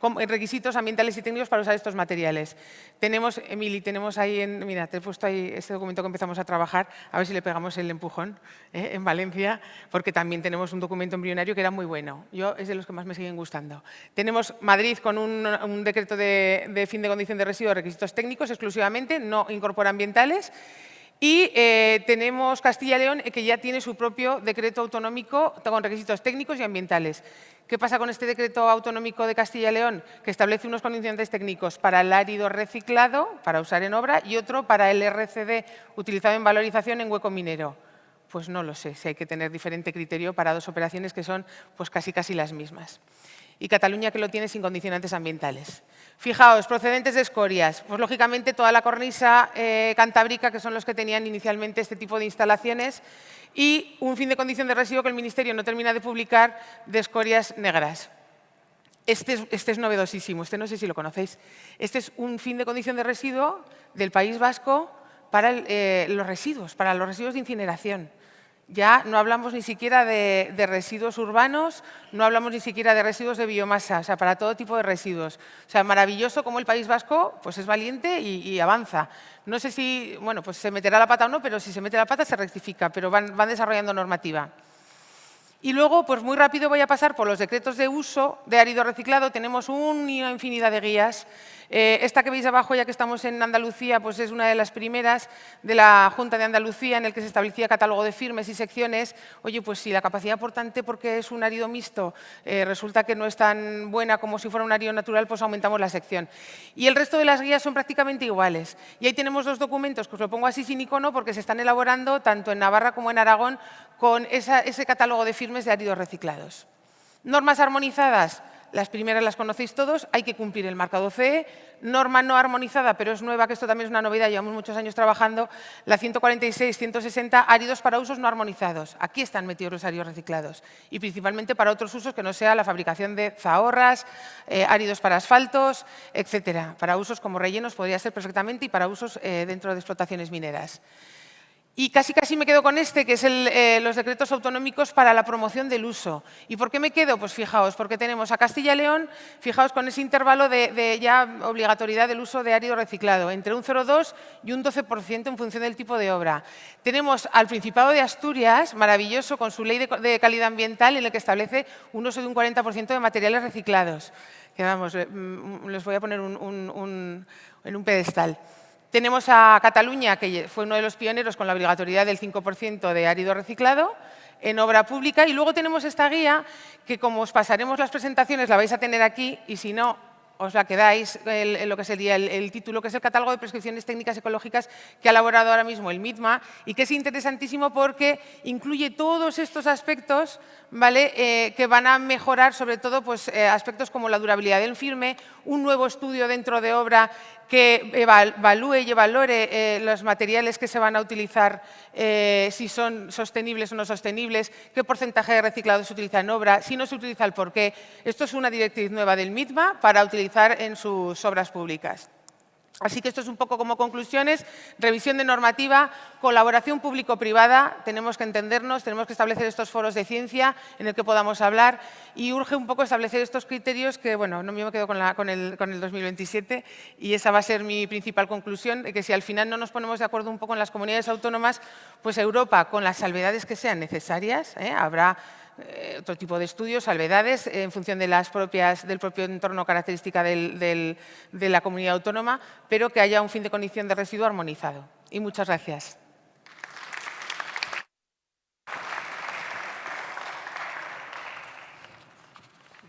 requisitos ambientales y técnicos para usar estos materiales. Tenemos, Emily, tenemos ahí, mira, te he puesto ahí este documento que empezamos a trabajar, a ver si le pegamos el empujón en Valencia, porque también tenemos un documento embrionario que era muy bueno. Es de los que más me siguen gustando. Tenemos Madrid con un decreto de fin de condición de residuos, requisitos técnicos exclusivamente, no incorpora ambientales. Y tenemos Castilla y León, que ya tiene su propio decreto autonómico con requisitos técnicos y ambientales. ¿Qué pasa con este decreto autonómico de Castilla y León? Que establece unos condicionantes técnicos para el árido reciclado, para usar en obra, y otro para el RCD utilizado en valorización en hueco minero. Pues no lo sé, si hay que tener diferente criterio para dos operaciones que son pues casi las mismas. Y Cataluña, que lo tiene sin condicionantes ambientales. Fijaos, procedentes de escorias. Pues lógicamente toda la cornisa cantábrica, que son los que tenían inicialmente este tipo de instalaciones, y un fin de condición de residuo que el Ministerio no termina de publicar de escorias negras. Este es novedosísimo, no sé si lo conocéis. Este es un fin de condición de residuo del País Vasco para los residuos de incineración. Ya no hablamos ni siquiera de residuos urbanos, no hablamos ni siquiera de residuos de biomasa, o sea, para todo tipo de residuos. O sea, maravilloso cómo el País Vasco pues es valiente y avanza. No sé si, bueno, pues se meterá la pata o no, pero si se mete la pata se rectifica, pero van desarrollando normativa. Y luego, pues muy rápido voy a pasar por los decretos de uso de árido reciclado. Tenemos una infinidad de guías. Esta que veis abajo, ya que estamos en Andalucía, pues es una de las primeras de la Junta de Andalucía, en el que se establecía catálogo de firmes y secciones. Oye, pues si la capacidad aportante, porque es un árido mixto, resulta que no es tan buena como si fuera un árido natural, pues aumentamos la sección. Y el resto de las guías son prácticamente iguales. Y ahí tenemos dos documentos, que os lo pongo así sin icono, porque se están elaborando tanto en Navarra como en Aragón con ese catálogo de firmes de áridos reciclados. Normas armonizadas, las primeras las conocéis todos, hay que cumplir el marcado CE. Norma no armonizada, pero es nueva, que esto también es una novedad, llevamos muchos años trabajando, la 146-160, áridos para usos no armonizados. Aquí están metidos los áridos reciclados y principalmente para otros usos que no sea la fabricación de zahorras, áridos para asfaltos, etcétera. Para usos como rellenos podría ser perfectamente y para usos dentro de explotaciones mineras. Y casi me quedo con este, que es los decretos autonómicos para la promoción del uso. ¿Y por qué me quedo? Pues fijaos, porque tenemos a Castilla y León, fijaos con ese intervalo de ya obligatoriedad del uso de árido reciclado, entre un 0,2 y un 12% en función del tipo de obra. Tenemos al Principado de Asturias, maravilloso, con su ley de calidad ambiental, en el que establece un uso de un 40% de materiales reciclados. Que vamos, les voy a poner en un pedestal. Tenemos a Cataluña, que fue uno de los pioneros con la obligatoriedad del 5% de árido reciclado en obra pública. Y luego tenemos esta guía que, como os pasaremos las presentaciones, la vais a tener aquí y si no, os la quedáis, lo que sería el título, que es el Catálogo de Prescripciones Técnicas Ecológicas que ha elaborado ahora mismo el MITMA y que es interesantísimo porque incluye todos estos aspectos, ¿vale? Que van a mejorar, sobre todo, pues, aspectos como la durabilidad del firme, un nuevo estudio dentro de obra que evalúe y valore los materiales que se van a utilizar, si son sostenibles o no sostenibles, qué porcentaje de reciclado se utiliza en obra, si no se utiliza, el por qué. Esto es una directriz nueva del MITMA para utilizar en sus obras públicas. Así que esto es un poco como conclusiones, revisión de normativa, colaboración público-privada, tenemos que entendernos, tenemos que establecer estos foros de ciencia en el que podamos hablar y urge un poco establecer estos criterios que, bueno, no me quedo con el 2027 y esa va a ser mi principal conclusión, de que si al final no nos ponemos de acuerdo un poco en las comunidades autónomas, pues Europa, con las salvedades que sean necesarias, habrá otro tipo de estudios, salvedades, en función de del propio entorno característica de la comunidad autónoma, pero que haya un fin de condición de residuo armonizado. Y muchas gracias.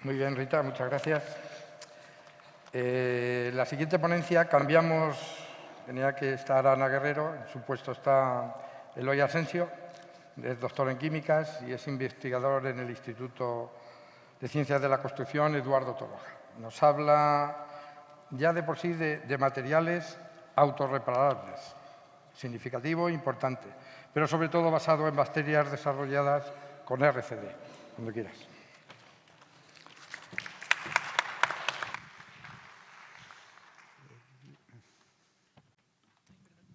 Muy bien, Rita, muchas gracias. La siguiente ponencia cambiamos, tenía que estar Ana Guerrero, en su puesto está Eloy Asensio. Es doctor en químicas y es investigador en el Instituto de Ciencias de la Construcción Eduardo Torroja. Nos habla ya de por sí de materiales autorreparables, significativo e importante, pero sobre todo basado en bacterias desarrolladas con RCD. Cuando quieras.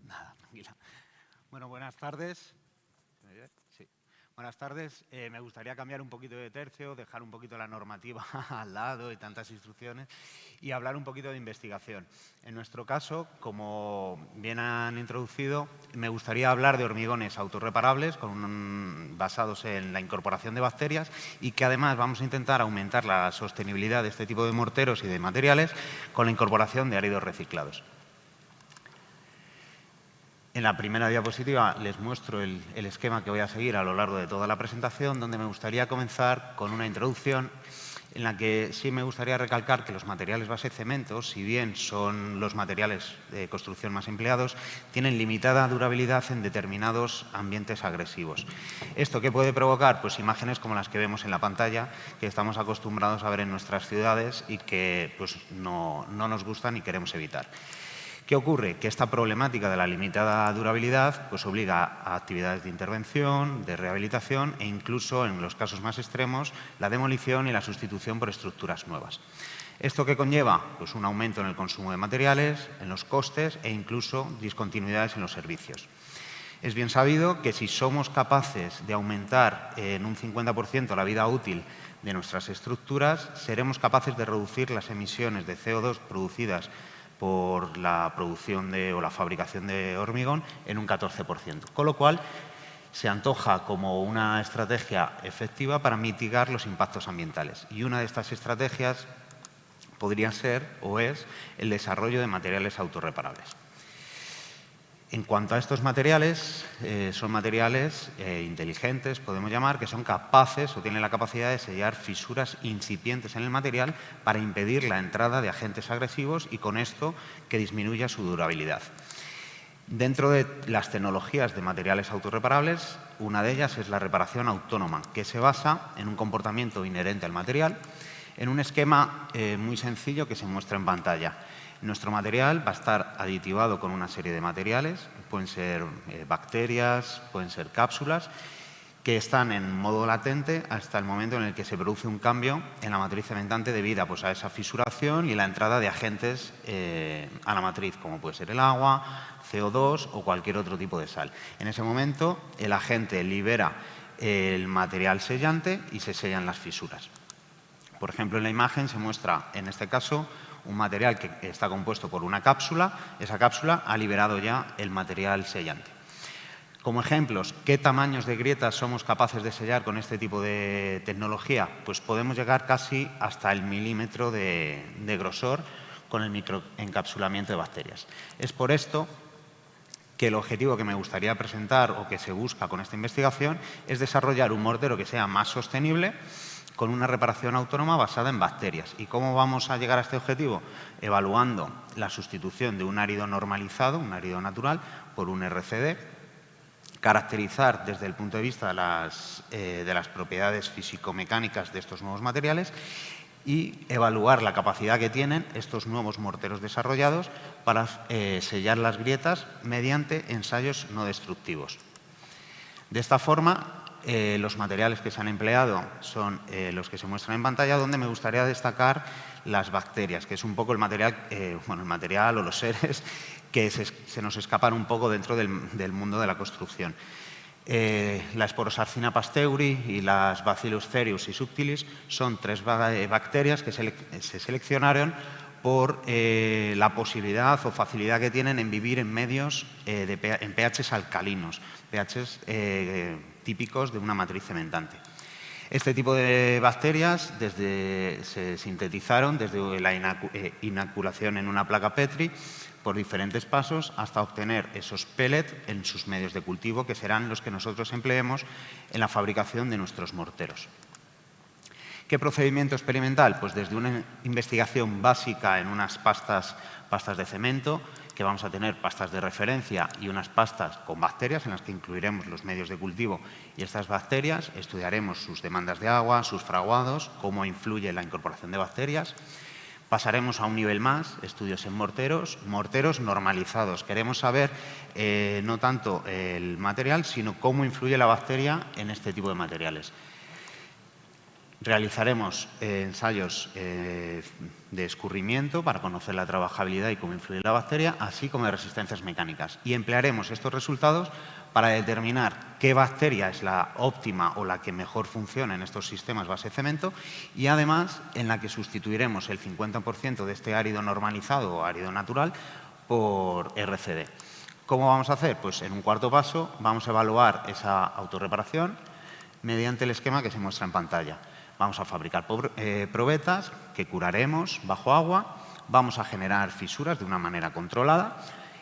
Nada, tranquila. Bueno, buenas tardes. Sí. Buenas tardes. Me gustaría cambiar un poquito de tercio, dejar un poquito la normativa al lado y tantas instrucciones y hablar un poquito de investigación. En nuestro caso, como bien han introducido, me gustaría hablar de hormigones autorreparables basados en la incorporación de bacterias y que además vamos a intentar aumentar la sostenibilidad de este tipo de morteros y de materiales con la incorporación de áridos reciclados. En la primera diapositiva les muestro el esquema que voy a seguir a lo largo de toda la presentación, donde me gustaría comenzar con una introducción en la que sí me gustaría recalcar que los materiales base cemento, si bien son los materiales de construcción más empleados, tienen limitada durabilidad en determinados ambientes agresivos. ¿Esto qué puede provocar? Pues imágenes como las que vemos en la pantalla, que estamos acostumbrados a ver en nuestras ciudades y que pues, no nos gustan y queremos evitar. ¿Qué ocurre? Que esta problemática de la limitada durabilidad pues, obliga a actividades de intervención, de rehabilitación e incluso, en los casos más extremos, la demolición y la sustitución por estructuras nuevas. ¿Esto qué conlleva? Pues un aumento en el consumo de materiales, en los costes e incluso discontinuidades en los servicios. Es bien sabido que si somos capaces de aumentar en un 50% la vida útil de nuestras estructuras, seremos capaces de reducir las emisiones de CO2 producidas por la producción o la fabricación de hormigón en un 14%. Con lo cual, se antoja como una estrategia efectiva para mitigar los impactos ambientales. Y una de estas estrategias podría ser o es el desarrollo de materiales autorreparables. En cuanto a estos materiales, son materiales inteligentes, podemos llamar, que son capaces o tienen la capacidad de sellar fisuras incipientes en el material para impedir la entrada de agentes agresivos y con esto que disminuya su durabilidad. Dentro de las tecnologías de materiales autorreparables, una de ellas es la reparación autónoma, que se basa en un comportamiento inherente al material, en un esquema muy sencillo que se muestra en pantalla. Nuestro material va a estar aditivado con una serie de materiales, pueden ser bacterias, pueden ser cápsulas, que están en modo latente hasta el momento en el que se produce un cambio en la matriz cementante debido pues, a esa fisuración y la entrada de agentes a la matriz, como puede ser el agua, CO2 o cualquier otro tipo de sal. En ese momento, el agente libera el material sellante y se sellan las fisuras. Por ejemplo, en la imagen se muestra, en este caso, un material que está compuesto por una cápsula. Esa cápsula ha liberado ya el material sellante. Como ejemplos, ¿qué tamaños de grietas somos capaces de sellar con este tipo de tecnología? Pues podemos llegar casi hasta el milímetro de grosor con el microencapsulamiento de bacterias. Es por esto que el objetivo que me gustaría presentar o que se busca con esta investigación es desarrollar un mortero que sea más sostenible con una reparación autónoma basada en bacterias. ¿Y cómo vamos a llegar a este objetivo? Evaluando la sustitución de un árido normalizado, un árido natural, por un RCD, caracterizar desde el punto de vista de las propiedades físico-mecánicas de estos nuevos materiales y evaluar la capacidad que tienen estos nuevos morteros desarrollados para sellar las grietas mediante ensayos no destructivos. De esta forma, los materiales que se han empleado son los que se muestran en pantalla, donde me gustaría destacar las bacterias, que es un poco el material, el material o los seres que se nos escapan un poco dentro del mundo de la construcción. La Sporosarcina pasteuri y las Bacillus cereus y subtilis son 3 bacterias que se seleccionaron por la posibilidad o facilidad que tienen en vivir en medios en pHs alcalinos, pHs típicos de una matriz cementante. Este tipo de bacterias se sintetizaron desde la inoculación en una placa Petri por diferentes pasos hasta obtener esos pellets en sus medios de cultivo, que serán los que nosotros empleemos en la fabricación de nuestros morteros. ¿Qué procedimiento experimental? Pues desde una investigación básica en unas pastas de cemento, que vamos a tener pastas de referencia y unas pastas con bacterias en las que incluiremos los medios de cultivo y estas bacterias, estudiaremos sus demandas de agua, sus fraguados, cómo influye la incorporación de bacterias. Pasaremos a un nivel más, estudios en morteros normalizados. Queremos saber no tanto el material, sino cómo influye la bacteria en este tipo de materiales. Realizaremos ensayos de escurrimiento para conocer la trabajabilidad y cómo influye la bacteria, así como de resistencias mecánicas. Y emplearemos estos resultados para determinar qué bacteria es la óptima o la que mejor funciona en estos sistemas base cemento y además en la que sustituiremos el 50% de este árido normalizado o árido natural por RCD. ¿Cómo vamos a hacer? Pues en un cuarto paso vamos a evaluar esa autorreparación mediante el esquema que se muestra en pantalla. Vamos a fabricar probetas que curaremos bajo agua, vamos a generar fisuras de una manera controlada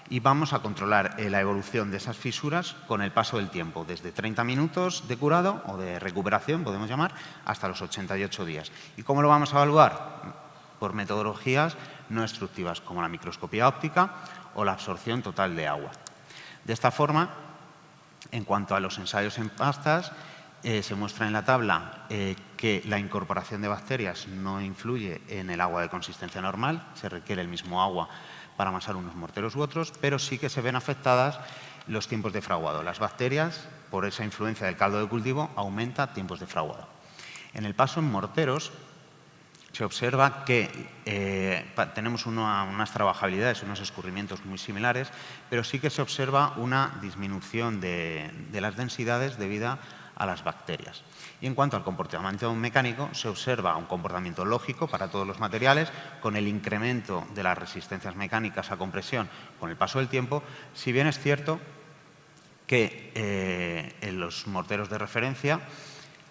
y vamos a controlar la evolución de esas fisuras con el paso del tiempo, desde 30 minutos de curado o de recuperación, podemos llamar, hasta los 88 días. ¿Y cómo lo vamos a evaluar? Por metodologías no destructivas, como la microscopía óptica o la absorción total de agua. De esta forma, en cuanto a los ensayos en pastas, se muestra en la tabla que la incorporación de bacterias no influye en el agua de consistencia normal, se requiere el mismo agua para amasar unos morteros u otros, pero sí que se ven afectadas los tiempos de fraguado. Las bacterias, por esa influencia del caldo de cultivo, aumenta tiempos de fraguado. En el paso en morteros se observa que tenemos unas trabajabilidades, unos escurrimientos muy similares, pero sí que se observa una disminución de las densidades debido a las bacterias. Y en cuanto al comportamiento mecánico, se observa un comportamiento lógico para todos los materiales, con el incremento de las resistencias mecánicas a compresión con el paso del tiempo, si bien es cierto que los morteros de referencia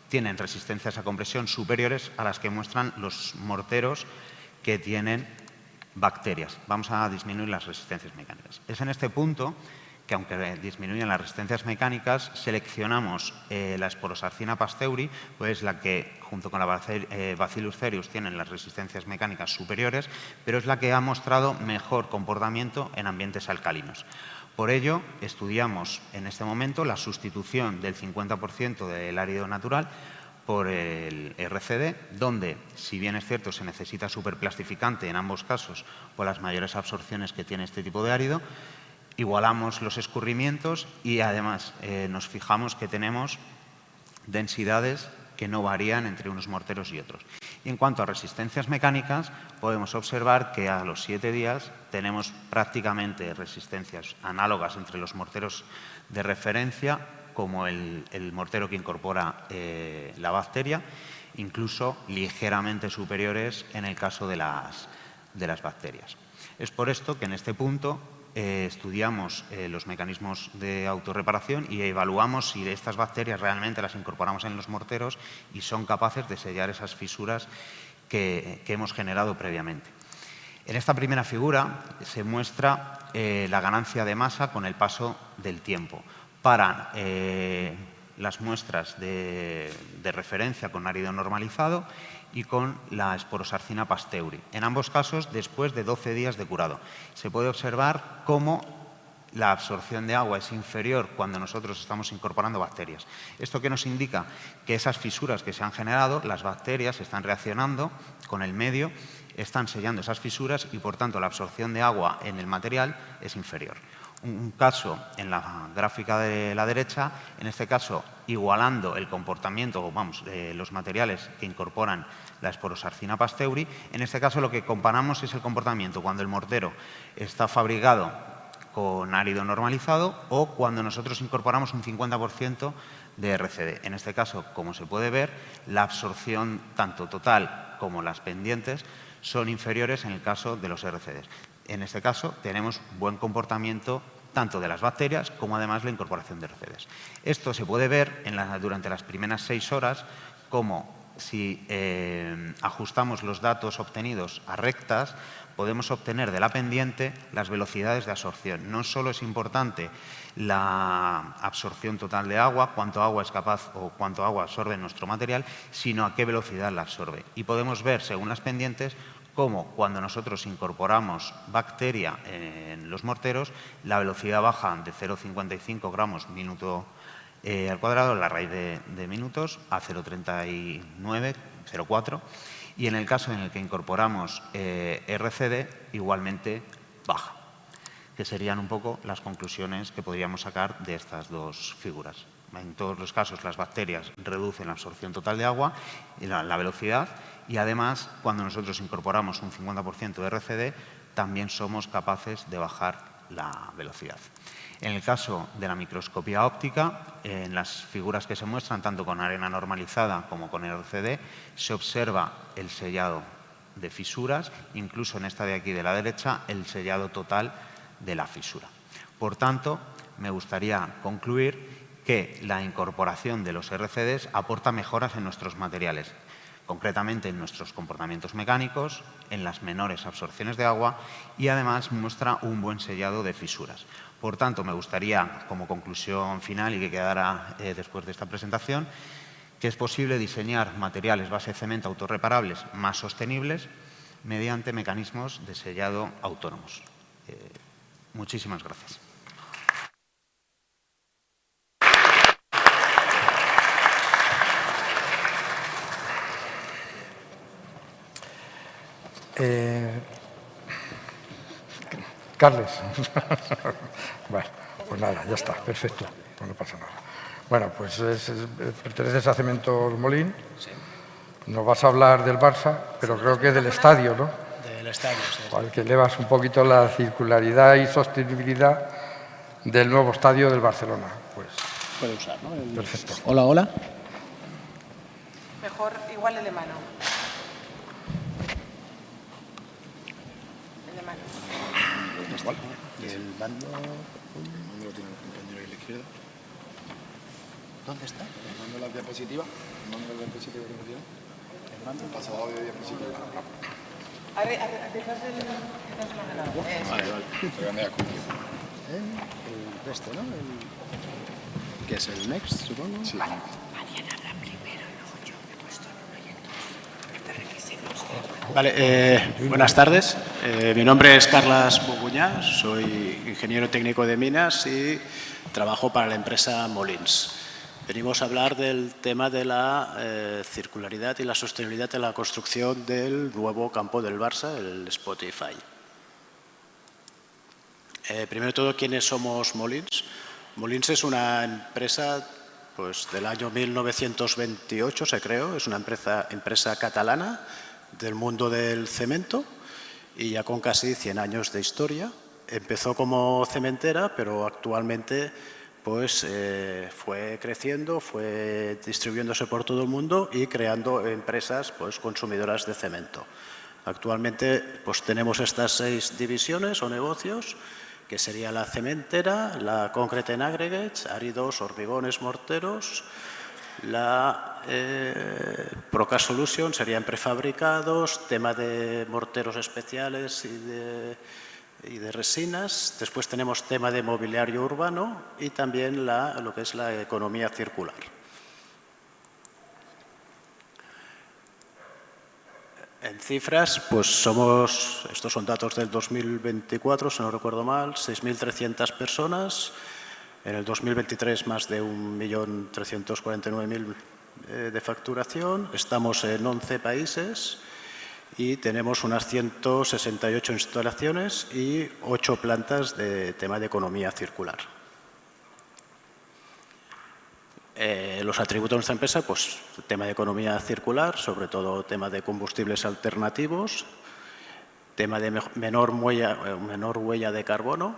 tienen resistencias a compresión superiores a las que muestran los morteros que tienen bacterias. Vamos a disminuir las resistencias mecánicas. Es en este punto que, aunque disminuyen las resistencias mecánicas, seleccionamos la Sporosarcina pasteuri, pues la que, junto con la Bacillus cereus, tienen las resistencias mecánicas superiores, pero es la que ha mostrado mejor comportamiento en ambientes alcalinos. Por ello, estudiamos en este momento la sustitución del 50% del árido natural por el RCD, donde, si bien es cierto, se necesita superplastificante en ambos casos por las mayores absorciones que tiene este tipo de árido, igualamos los escurrimientos y, además, nos fijamos que tenemos densidades que no varían entre unos morteros y otros. Y en cuanto a resistencias mecánicas, podemos observar que a los 7 días tenemos prácticamente resistencias análogas entre los morteros de referencia, como el mortero que incorpora la bacteria, incluso ligeramente superiores en el caso de las bacterias. Es por esto que en este punto estudiamos los mecanismos de autorreparación y evaluamos si estas bacterias realmente las incorporamos en los morteros y son capaces de sellar esas fisuras que hemos generado previamente. En esta primera figura se muestra la ganancia de masa con el paso del tiempo para las muestras de referencia con árido normalizado y con la Sporosarcina pasteuri. En ambos casos, después de 12 días de curado. Se puede observar cómo la absorción de agua es inferior cuando nosotros estamos incorporando bacterias. ¿Esto qué nos indica? Que esas fisuras que se han generado, las bacterias están reaccionando con el medio, están sellando esas fisuras y, por tanto, la absorción de agua en el material es inferior. Un caso en la gráfica de la derecha, en este caso igualando el comportamiento, los materiales que incorporan la Sporosarcina pasteuri. En este caso lo que comparamos es el comportamiento cuando el mortero está fabricado con árido normalizado o cuando nosotros incorporamos un 50% de RCD. En este caso, como se puede ver, la absorción tanto total como las pendientes son inferiores en el caso de los RCDs. En este caso tenemos buen comportamiento tanto de las bacterias como además la incorporación de RCDs. Esto se puede ver durante las primeras 6 horas como si ajustamos los datos obtenidos a rectas, podemos obtener de la pendiente las velocidades de absorción. No solo es importante la absorción total de agua, cuánto agua es capaz o cuánto agua absorbe nuestro material, sino a qué velocidad la absorbe. Y podemos ver, según las pendientes, cómo cuando nosotros incorporamos bacteria en los morteros, la velocidad baja de 0,55 gramos minuto al cuadrado, la raíz de minutos, a 0,39, 0,4. Y en el caso en el que incorporamos RCD, igualmente baja, que serían un poco las conclusiones que podríamos sacar de estas dos figuras. En todos los casos, las bacterias reducen la absorción total de agua y la velocidad, y además, cuando nosotros incorporamos un 50% de RCD, también somos capaces de bajar la velocidad. En el caso de la microscopía óptica, en las figuras que se muestran, tanto con arena normalizada como con RCD, se observa el sellado de fisuras, incluso en esta de aquí de la derecha, el sellado total de la fisura. Por tanto, me gustaría concluir que la incorporación de los RCDs aporta mejoras en nuestros materiales, concretamente en nuestros comportamientos mecánicos, en las menores absorciones de agua y además muestra un buen sellado de fisuras. Por tanto, me gustaría, como conclusión final y que quedara después de esta presentación, que es posible diseñar materiales base cemento autorreparables más sostenibles mediante mecanismos de sellado autónomos. Muchísimas gracias. Carles. Bueno, pues nada, ya está, perfecto, pues no pasa nada. Bueno, pues perteneces a Cementos Molín. Sí. Nos vas a hablar del Barça, pero creo que del estadio, ¿no? Del estadio, sí. Al que elevas un poquito la circularidad y sostenibilidad del nuevo estadio del Barcelona. Pues puede usar, ¿no? Perfecto. Hola, hola. Mejor igual el de mano. El de mano. ¿Cuál? El mando... ¿Dónde lo tiene el compañero ahí a la izquierda? ¿Dónde está? Te mando la diapositiva. Te mando la diapositiva que me tiene. Te mando. Pasado de diapositiva. Detrás del ordenador. Vale, vale. Te voy a copia. El resto, ¿no? ¿Qué es el Next, supongo? Sí. Mariana habla primero, luego yo me he puesto en uno y en dos. Te requisemos. Vale, buenas tardes. Mi nombre es Carlas Boguñá, soy ingeniero técnico de minas y trabajo para la empresa Molins. Venimos a hablar del tema de la circularidad y la sostenibilidad de la construcción del nuevo campo del Barça, el Spotify. Primero de todo, ¿quiénes somos Molins? Molins es una empresa pues, del año 1928, se creó, es una empresa catalana del mundo del cemento y ya con casi 100 años de historia. Empezó como cementera, pero actualmente pues, fue creciendo, fue distribuyéndose por todo el mundo y creando empresas pues, consumidoras de cemento. Actualmente pues, tenemos estas 6 divisiones o negocios, que sería la cementera, la Concrete and Aggregates, áridos, hormigones, morteros, la Procast Solution serían prefabricados, tema de morteros especiales y de resinas. Después tenemos tema de mobiliario urbano y también lo que es la economía circular. En cifras, pues estos son datos del 2024, si no recuerdo mal, 6.300 personas. En el 2023 más de 1.349.000 de facturación. Estamos en 11 países y tenemos unas 168 instalaciones y 8 plantas de tema de economía circular. Los atributos de nuestra empresa, pues tema de economía circular, sobre todo tema de combustibles alternativos, tema de menor huella de carbono.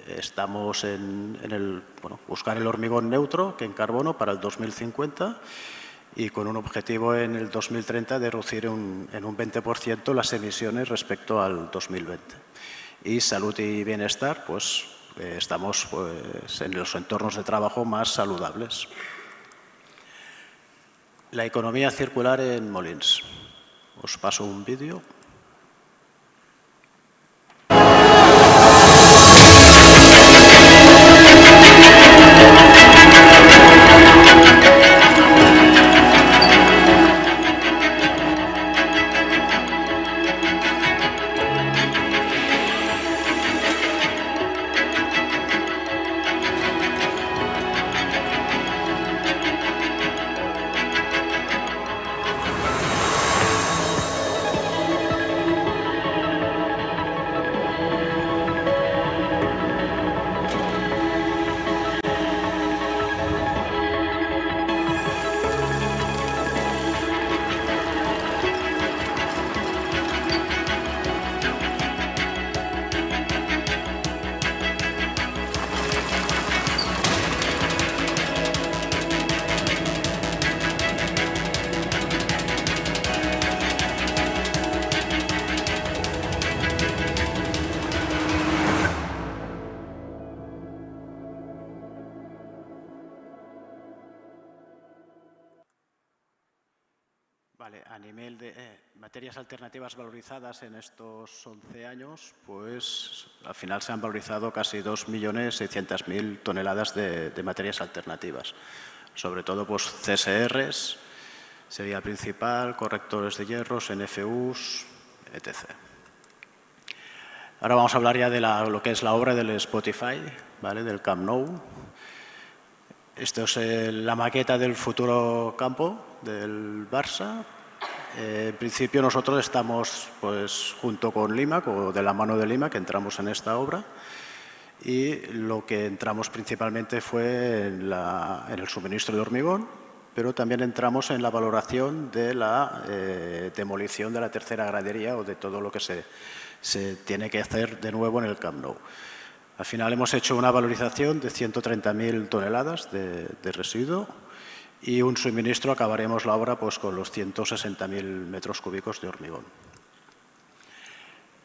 Estamos en buscar el hormigón neutro que en carbono para el 2050 y con un objetivo en el 2030 de reducir en un 20% las emisiones respecto al 2020. Y salud y bienestar, pues estamos pues, en los entornos de trabajo más saludables. La economía circular en Molins. Os paso un vídeo. Vale, a nivel de materias alternativas valorizadas en estos 11 años, pues al final se han valorizado casi 2.600.000 toneladas de materias alternativas. Sobre todo pues CSRs, sería el principal, correctores de hierros, NFUs, etc. Ahora vamos a hablar ya de lo que es la obra del Spotify, ¿vale? Del Camp Nou. Esto es la maqueta del futuro campo del Barça. En principio nosotros estamos pues, junto con Limac o de la mano de Limac, que entramos en esta obra y lo que entramos principalmente fue en el suministro de hormigón, pero también entramos en la valoración de la demolición de la tercera gradería o de todo lo que se tiene que hacer de nuevo en el Camp Nou. Al final hemos hecho una valorización de 130.000 toneladas de residuo y un suministro, acabaremos la obra pues, con los 160.000 metros cúbicos de hormigón.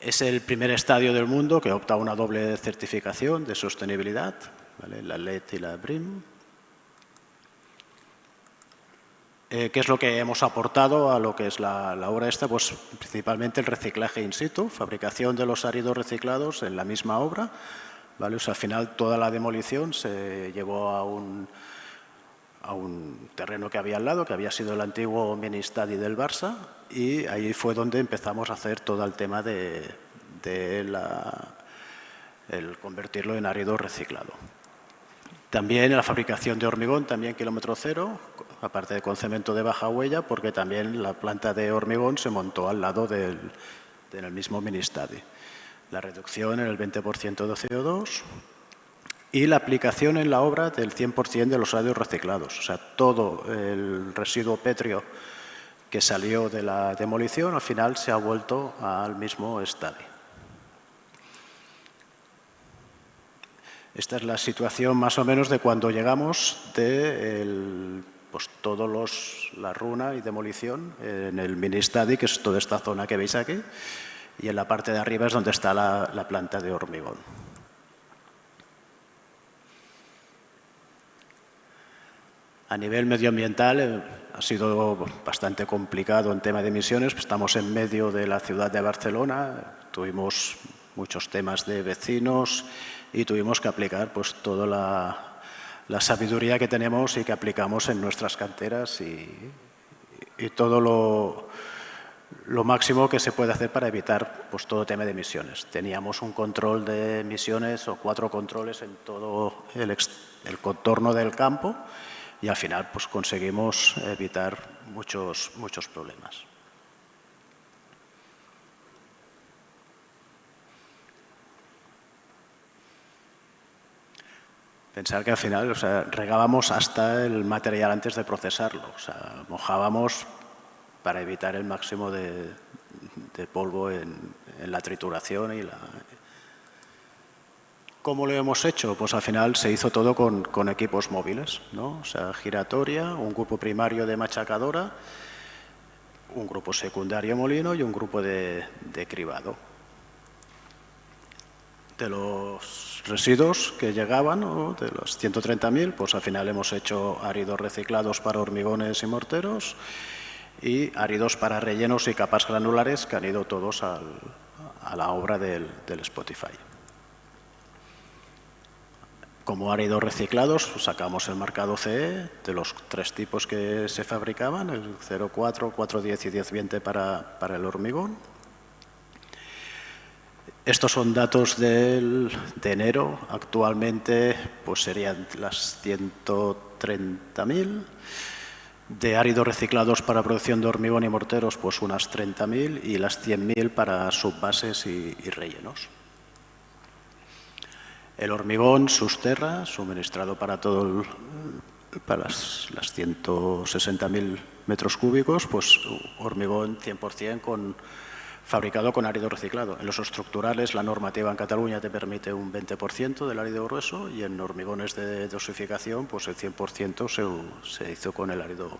Es el primer estadio del mundo que opta a una doble certificación de sostenibilidad, ¿vale? La LED y la BREEAM. ¿Qué es lo que hemos aportado a lo que es la obra esta? Pues principalmente el reciclaje in situ, fabricación de los áridos reciclados en la misma obra, ¿vale? O sea, al final toda la demolición se llevó a un terreno que había al lado, que había sido el antiguo mini-estadi del Barça, y ahí fue donde empezamos a hacer todo el tema de el convertirlo en árido reciclado. También la fabricación de hormigón, también kilómetro cero, aparte de con cemento de baja huella, porque también la planta de hormigón se montó al lado del mismo mini-estadi. La reducción en el 20% de CO2 y la aplicación en la obra del 100% de los áridos reciclados. O sea, todo el residuo pétreo que salió de la demolición al final se ha vuelto al mismo estadi. Esta es la situación más o menos de cuando llegamos de pues la runa y demolición en el mini-estadi, que es toda esta zona que veis aquí, y en la parte de arriba es donde está la planta de hormigón. A nivel medioambiental ha sido bastante complicado en tema de emisiones. Estamos en medio de la ciudad de Barcelona, tuvimos muchos temas de vecinos y tuvimos que aplicar pues toda la sabiduría que tenemos y que aplicamos en nuestras canteras y todo lo máximo que se puede hacer para evitar pues todo tema de emisiones. Teníamos un control de emisiones o 4 controles en todo el contorno del campo y al final pues conseguimos evitar muchos problemas. Pensar que al final, o sea, regábamos hasta el material antes de procesarlo, o sea, mojábamos para evitar el máximo de polvo en la trituración y ¿Cómo lo hemos hecho? Pues al final se hizo todo con equipos móviles, ¿no? O sea, giratoria, un grupo primario de machacadora, un grupo secundario molino y un grupo de cribado. De los residuos que llegaban, ¿no? De los 130.000, pues al final hemos hecho áridos reciclados para hormigones y morteros y áridos para rellenos y capas granulares que han ido todos a la obra del Spotify. Como áridos reciclados sacamos el marcado CE de los 3 tipos que se fabricaban, el 04, 410 y 1020 para el hormigón. Estos son datos de enero. Actualmente pues serían las 130.000. De áridos reciclados para producción de hormigón y morteros, pues unas 30.000 y las 100.000 para subbases y rellenos. El hormigón Susterra, suministrado para para las 160.000 metros cúbicos, pues hormigón 100% fabricado con árido reciclado. En los estructurales, la normativa en Cataluña te permite un 20% del árido grueso y en hormigones de dosificación, pues el 100% se hizo con el árido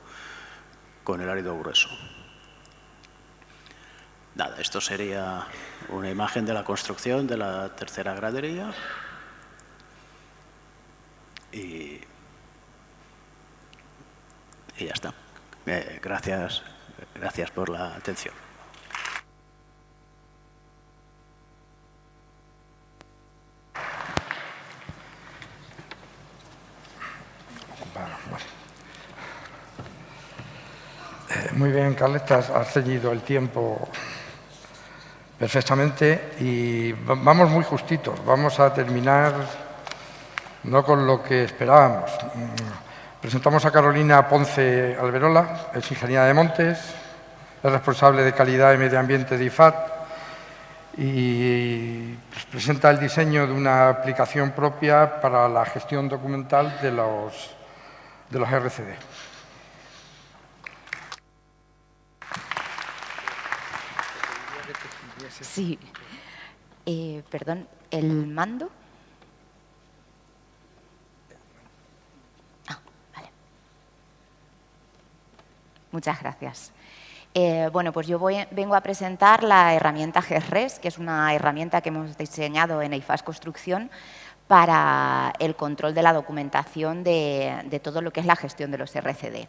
grueso. Nada, esto sería una imagen de la construcción de la tercera gradería. Y ya está. Gracias por la atención. Muy bien, Carleta, has seguido el tiempo perfectamente y vamos muy justitos. Vamos a terminar no con lo que esperábamos. Presentamos a Carolina Ponce Alberola, es ingeniera de montes, es responsable de calidad y medio ambiente de IFAT y presenta el diseño de una aplicación propia para la gestión documental de los RCD. Sí. Perdón, ¿el mando? Vale. Muchas gracias. Bueno, pues yo vengo a presentar la herramienta GESRES, que es una herramienta que hemos diseñado en EIFAS Construcción para el control de la documentación de todo lo que es la gestión de los RCD.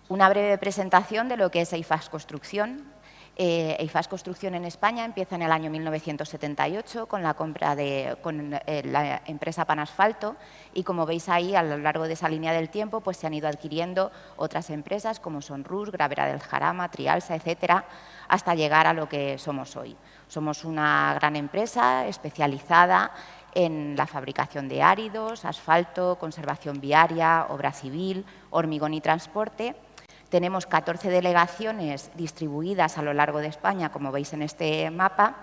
Una breve presentación de lo que es EIFAS Construcción. EIFAS Construcción en España empieza en el año 1978 con la compra con la empresa Panasfalto y, como veis ahí, a lo largo de esa línea del tiempo pues se han ido adquiriendo otras empresas como son Rus, Gravera del Jarama, Trialsa, etcétera, hasta llegar a lo que somos hoy. Somos una gran empresa especializada en la fabricación de áridos, asfalto, conservación viaria, obra civil, hormigón y transporte. Tenemos 14 delegaciones distribuidas a lo largo de España, como veis en este mapa,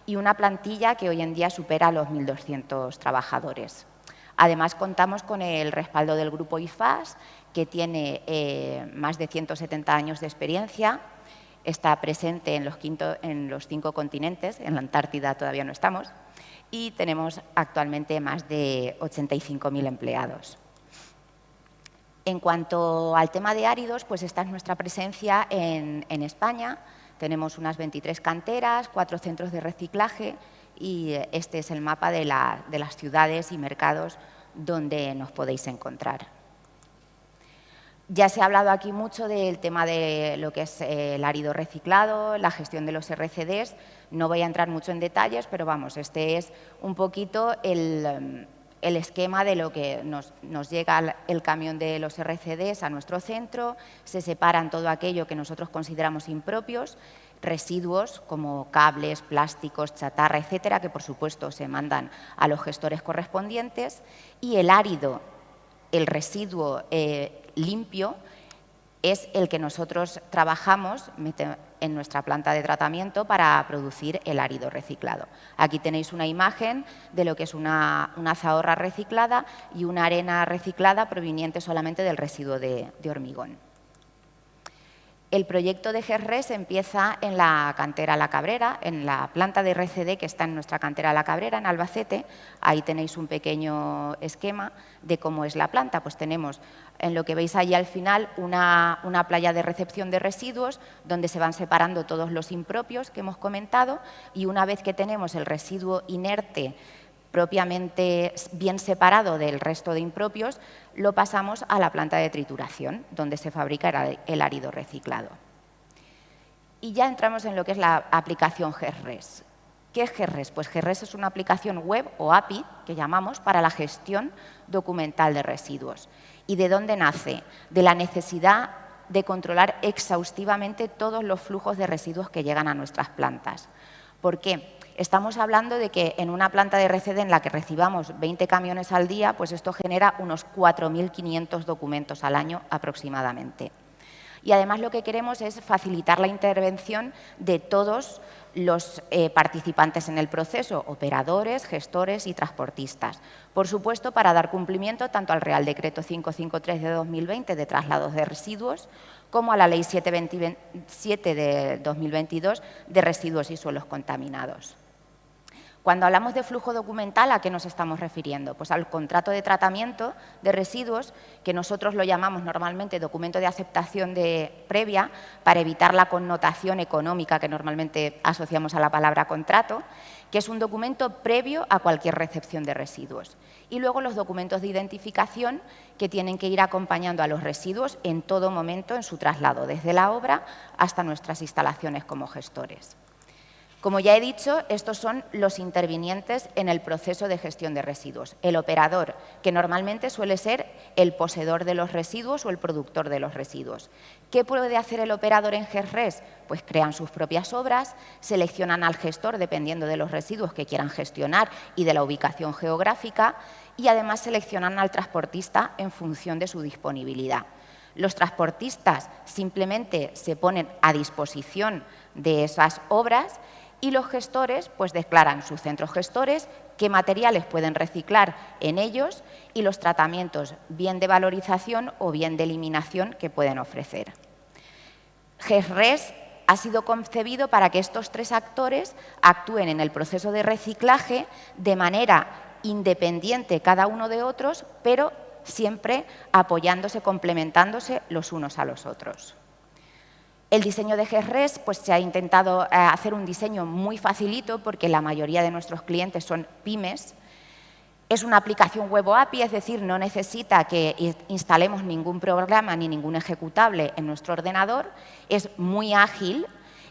y una plantilla que hoy en día supera los 1.200 trabajadores. Además, contamos con el respaldo del grupo EIFAS, que tiene más de 170 años de experiencia. Está presente en los 5 continentes, en la Antártida todavía no estamos, y tenemos actualmente más de 85.000 empleados. En cuanto al tema de áridos, pues esta es nuestra presencia en España. Tenemos unas 23 canteras, 4 centros de reciclaje y este es el mapa de las ciudades y mercados donde nos podéis encontrar. Ya se ha hablado aquí mucho del tema de lo que es el árido reciclado, la gestión de los RCDs. No voy a entrar mucho en detalles, pero vamos, este es un poquito el esquema de lo que nos llega el camión de los RCDs a nuestro centro. Se separan todo aquello que nosotros consideramos impropios, residuos como cables, plásticos, chatarra, etcétera, que por supuesto se mandan a los gestores correspondientes, y el árido, el residuo limpio, es el que nosotros trabajamos en nuestra planta de tratamiento para producir el árido reciclado. Aquí tenéis una imagen de lo que es una zahorra reciclada y una arena reciclada proveniente solamente del residuo de hormigón. El proyecto de GESRES empieza en la cantera La Cabrera, en la planta de RCD que está en nuestra cantera La Cabrera, en Albacete. Ahí tenéis un pequeño esquema de cómo es la planta. Pues tenemos, en lo que veis ahí al final, una playa de recepción de residuos donde se van separando todos los impropios que hemos comentado, y una vez que tenemos el residuo inerte propiamente bien separado del resto de impropios, lo pasamos a la planta de trituración, donde se fabrica el árido reciclado. Y ya entramos en lo que es la aplicación GESRES. ¿Qué es GESRES? Pues GESRES es una aplicación web o API, que llamamos, para la gestión documental de residuos. ¿Y de dónde nace? De la necesidad de controlar exhaustivamente todos los flujos de residuos que llegan a nuestras plantas. ¿Por qué? Estamos hablando de que en una planta de RCD en la que recibamos 20 camiones al día, pues esto genera unos 4.500 documentos al año aproximadamente. Y además lo que queremos es facilitar la intervención de todos los participantes en el proceso, operadores, gestores y transportistas. Por supuesto, para dar cumplimiento tanto al Real Decreto 553 de 2020 de traslados de residuos, como a la Ley 727 de 2022 de residuos y suelos contaminados. Cuando hablamos de flujo documental, ¿a qué nos estamos refiriendo? Pues al contrato de tratamiento de residuos, que nosotros lo llamamos normalmente documento de aceptación previa, para evitar la connotación económica que normalmente asociamos a la palabra contrato, que es un documento previo a cualquier recepción de residuos. Y luego los documentos de identificación, que tienen que ir acompañando a los residuos en todo momento en su traslado, desde la obra hasta nuestras instalaciones como gestores. Como ya he dicho, estos son los intervinientes en el proceso de gestión de residuos. El operador, que normalmente suele ser el poseedor de los residuos o el productor de los residuos. ¿Qué puede hacer el operador en GESRES? Pues crean sus propias obras, seleccionan al gestor dependiendo de los residuos que quieran gestionar y de la ubicación geográfica, y además seleccionan al transportista en función de su disponibilidad. Los transportistas simplemente se ponen a disposición de esas obras y los gestores pues declaran sus centros gestores, qué materiales pueden reciclar en ellos y los tratamientos bien de valorización o bien de eliminación que pueden ofrecer. GESRES ha sido concebido para que estos tres actores actúen en el proceso de reciclaje de manera independiente cada uno de otros, pero siempre apoyándose, complementándose los unos a los otros. El diseño de GESRES, pues se ha intentado hacer un diseño muy facilito porque la mayoría de nuestros clientes son pymes. Es una aplicación web o API, es decir, no necesita que instalemos ningún programa ni ningún ejecutable en nuestro ordenador. Es muy ágil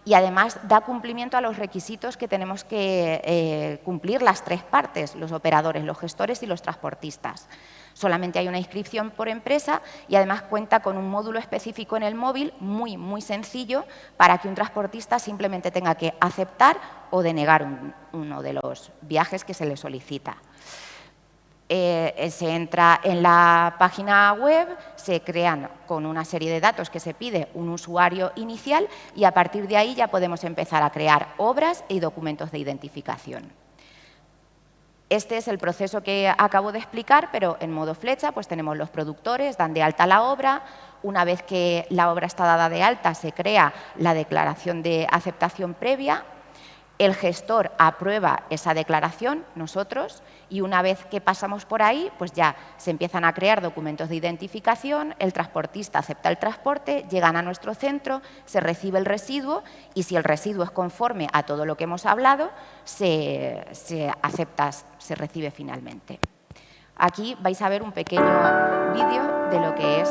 y además da cumplimiento a los requisitos que tenemos que cumplir las tres partes, los operadores, los gestores y los transportistas. Solamente hay una inscripción por empresa y además cuenta con un módulo específico en el móvil muy sencillo para que un transportista simplemente tenga que aceptar o denegar uno de los viajes que se le solicita. Se entra en la página web, se crean con una serie de datos que se pide un usuario inicial y a partir de ahí ya podemos empezar a crear obras y documentos de identificación. Este es el proceso que acabo de explicar, pero en modo flecha, pues tenemos los productores, dan de alta la obra. Una vez que la obra está dada de alta, se crea la declaración de aceptación previa. El gestor aprueba esa declaración, nosotros, y una vez que pasamos por ahí, pues ya se empiezan a crear documentos de identificación, el transportista acepta el transporte, llegan a nuestro centro, se recibe el residuo y si el residuo es conforme a todo lo que hemos hablado, se acepta, se recibe finalmente. Aquí vais a ver un pequeño vídeo de lo que es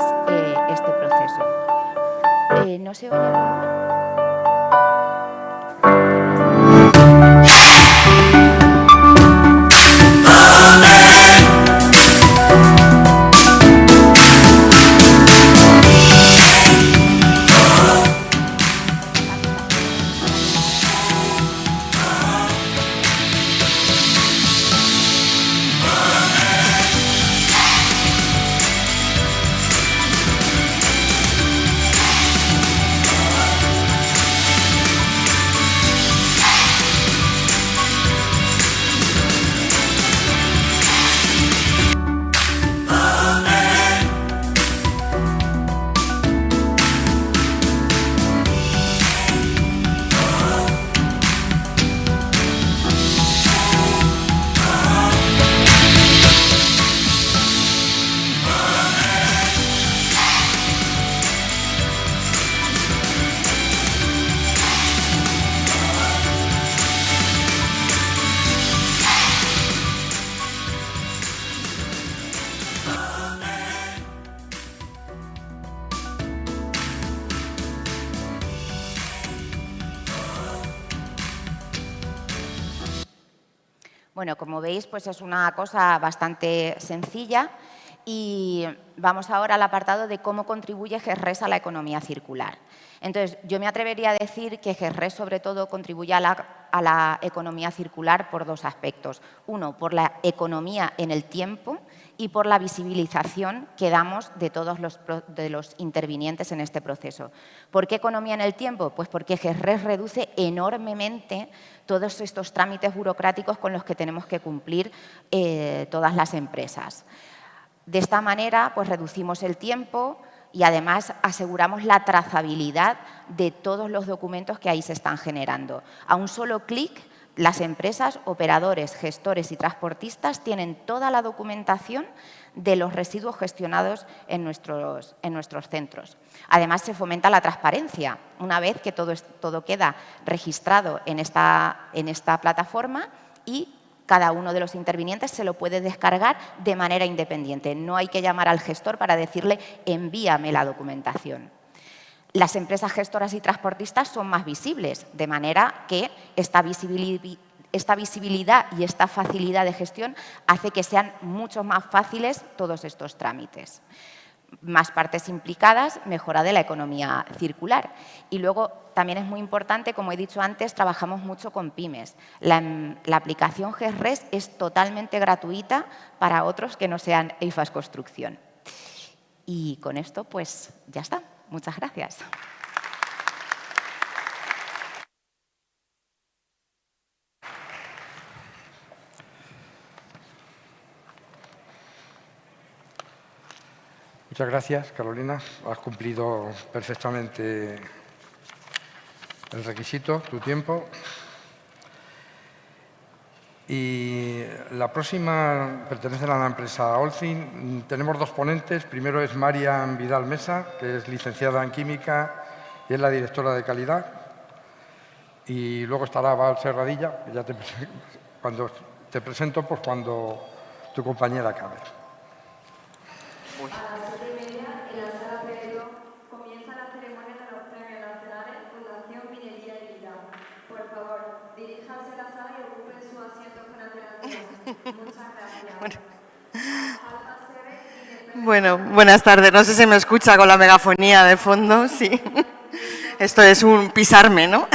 este proceso. ¿No se oye el volumen? Bueno, como veis, pues es una cosa bastante sencilla y vamos ahora al apartado de cómo contribuye GESRES a la economía circular. Entonces, yo me atrevería a decir que GESRES sobre todo contribuye a la economía circular por dos aspectos. Uno, por la economía en el tiempo y por la visibilización que damos de todos los intervinientes en este proceso. ¿Por qué economía en el tiempo? Pues porque GESRES reduce enormemente todos estos trámites burocráticos con los que tenemos que cumplir todas las empresas. De esta manera, pues reducimos el tiempo y además aseguramos la trazabilidad de todos los documentos que ahí se están generando. A un solo clic, las empresas, operadores, gestores y transportistas tienen toda la documentación de los residuos gestionados en nuestros centros. Además, se fomenta la transparencia. Una vez que todo queda registrado en esta plataforma y cada uno de los intervinientes se lo puede descargar de manera independiente. No hay que llamar al gestor para decirle envíame la documentación. Las empresas gestoras y transportistas son más visibles, de manera que esta visibilidad y esta facilidad de gestión hace que sean mucho más fáciles todos estos trámites. Más partes implicadas, mejora de la economía circular. Y luego también es muy importante, como he dicho antes, trabajamos mucho con pymes. La aplicación GESRES es totalmente gratuita para otros que no sean EIFAS Construcción. Y con esto, pues ya está. Muchas gracias. Muchas gracias, Carolina. Has cumplido perfectamente el requisito, tu tiempo. Y la próxima pertenece a la empresa Holcim. Tenemos dos ponentes. Primero es Marian Vidal Mesa, que es licenciada en Química y es la directora de calidad. Y luego estará Val Serradilla, que ya cuando te presento, pues cuando tu compañera Caber. A las 7:30, en la sala Pedro, comienza la ceremonia de los premios nacionales Fundación Minería y Vida. Por favor, diríjanse a la sala y ocupen sus asientos con antelación. Muchas gracias. Bueno, buenas tardes. No sé si me escucha con la megafonía de fondo. Sí. Esto es un pisarme, ¿no?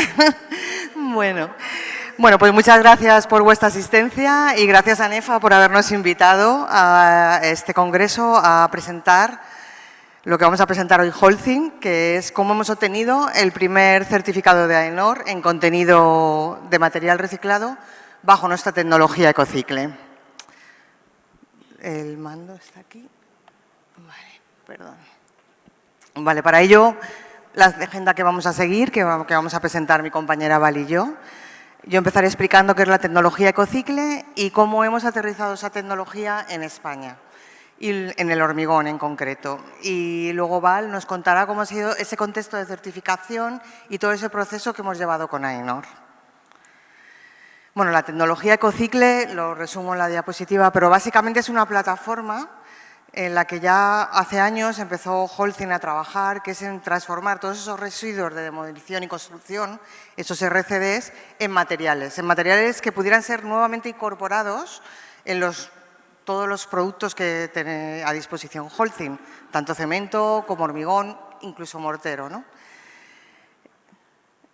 Bueno, pues muchas gracias por vuestra asistencia y gracias a NEFA por habernos invitado a este congreso a presentar lo que vamos a presentar hoy, Holcim, que es cómo hemos obtenido el primer certificado de AENOR en contenido de material reciclado bajo nuestra tecnología Ecocicle. El mando está aquí. Vale, perdón. Vale, para ello, la agenda que vamos a seguir, que vamos a presentar mi compañera Val y yo. Yo empezaré explicando qué es la tecnología Ecocicle y cómo hemos aterrizado esa tecnología en España, y en el hormigón en concreto. Y luego Val nos contará cómo ha sido ese contexto de certificación y todo ese proceso que hemos llevado con AENOR. Bueno, la tecnología Ecocicle, lo resumo en la diapositiva, pero básicamente es una plataforma en la que ya hace años empezó Holcim a trabajar, que es en transformar todos esos residuos de demolición y construcción, esos RCDs, en materiales que pudieran ser nuevamente incorporados en todos los productos que tiene a disposición Holcim, tanto cemento como hormigón, incluso mortero, ¿no?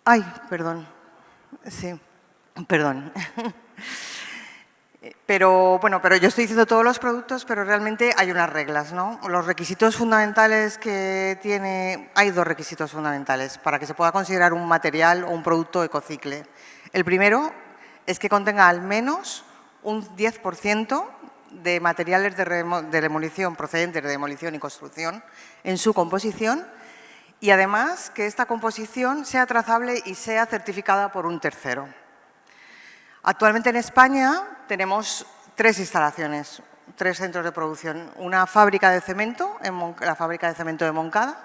Ay, perdón. Sí, perdón. Pero yo estoy diciendo todos los productos, pero realmente hay unas reglas, ¿no? Los requisitos fundamentales que tiene, hay dos requisitos fundamentales para que se pueda considerar un material o un producto Ecocicle. El primero es que contenga al menos un 10% de materiales de demolición procedentes de demolición y construcción en su composición y además que esta composición sea trazable y sea certificada por un tercero. Actualmente en España tenemos 3 instalaciones, 3 centros de producción. Una fábrica de cemento, la fábrica de cemento de Moncada,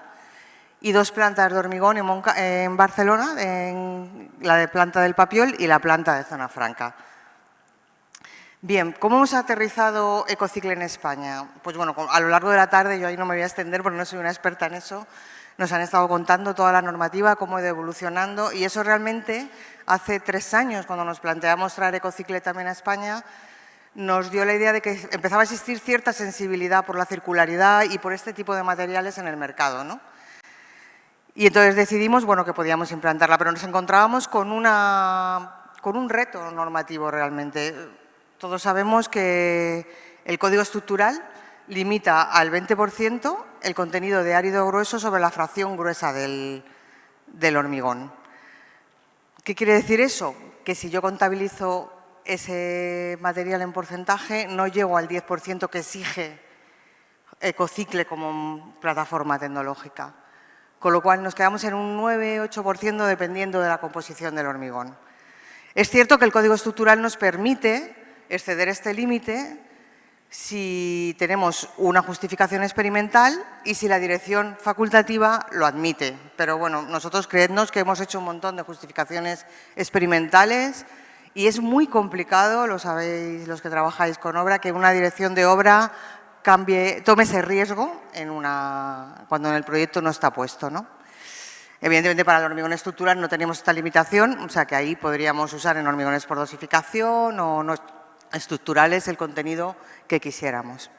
y 2 plantas de hormigón en Barcelona, la de planta del Papiol y la planta de Zona Franca. Bien, ¿cómo hemos aterrizado Ecocicle en España? Pues bueno, a lo largo de la tarde, yo ahí no me voy a extender porque no soy una experta en eso, nos han estado contando toda la normativa, cómo ha ido evolucionando y eso realmente hace 3 años, cuando nos planteamos traer Ecocicle también a España, nos dio la idea de que empezaba a existir cierta sensibilidad por la circularidad y por este tipo de materiales en el mercado, ¿no? Y entonces decidimos, bueno, que podíamos implantarla, pero nos encontrábamos con un reto normativo realmente. Todos sabemos que el código estructural limita al 20% el contenido de árido grueso sobre la fracción gruesa del hormigón. ¿Qué quiere decir eso? Que si yo contabilizo ese material en porcentaje, no llego al 10% que exige Ecocicle como plataforma tecnológica. Con lo cual nos quedamos en un 9-8% dependiendo de la composición del hormigón. Es cierto que el código estructural nos permite exceder este límite si tenemos una justificación experimental y si la dirección facultativa lo admite. Pero bueno, nosotros creednos que hemos hecho un montón de justificaciones experimentales y es muy complicado, lo sabéis los que trabajáis con obra, que una dirección de obra tome ese riesgo cuando en el proyecto no está puesto, ¿no? Evidentemente para el hormigón estructural no tenemos esta limitación, o sea que ahí podríamos usar en hormigones por dosificación o no estructurales el contenido que quisiéramos.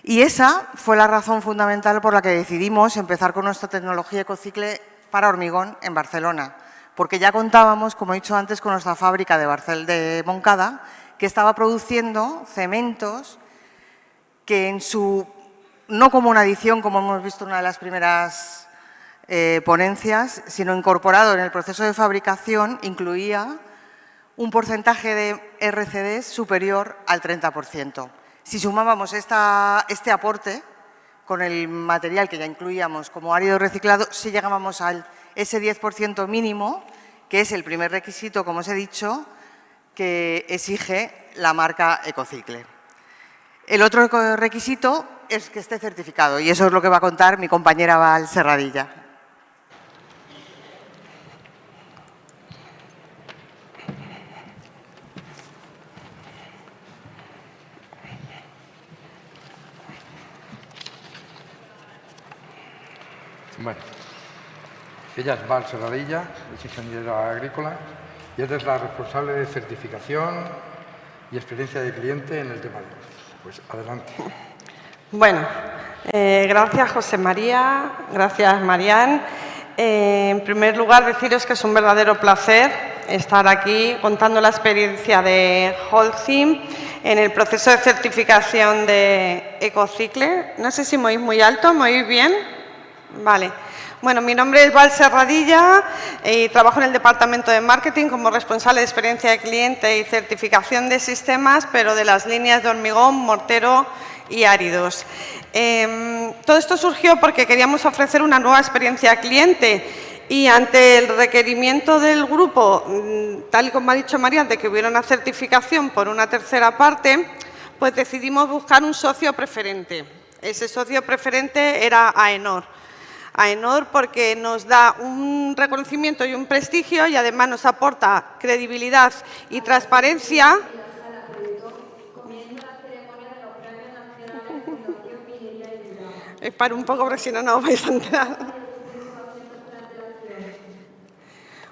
Y esa fue la razón fundamental por la que decidimos empezar con nuestra tecnología Ecocicle para hormigón en Barcelona, porque ya contábamos, como he dicho antes, con nuestra fábrica de Moncada, que estaba produciendo cementos que no como una adición, como hemos visto en una de las primeras ponencias, sino incorporado en el proceso de fabricación, incluía un porcentaje de RCDs superior al 30%. Si sumábamos este aporte con el material que ya incluíamos como árido reciclado, sí llegábamos a ese 10% mínimo, que es el primer requisito, como os he dicho, que exige la marca Ecocicle. El otro requisito es que esté certificado y eso es lo que va a contar mi compañera Val Serradilla. Bueno, ella es Val Serradilla, es ingeniera agrícola y ella es la responsable de certificación y experiencia de cliente en el tema de negocios. Pues adelante. Bueno, gracias José María, gracias Marian. En primer lugar, deciros que es un verdadero placer estar aquí contando la experiencia de Holcim en el proceso de certificación de Ecocicle. No sé si me oís muy alto, ¿me oís bien? Vale. Bueno, mi nombre es Val Serradilla y trabajo en el departamento de marketing como responsable de experiencia de cliente y certificación de sistemas, pero de las líneas de hormigón, mortero y áridos. Todo esto surgió porque queríamos ofrecer una nueva experiencia cliente y ante el requerimiento del grupo, tal y como ha dicho María, de que hubiera una certificación por una tercera parte, pues decidimos buscar un socio preferente. Ese socio preferente era AENOR. AENOR porque nos da un reconocimiento y un prestigio y además nos aporta credibilidad y transparencia. Espera un poco porque si no, no os vais a enterar.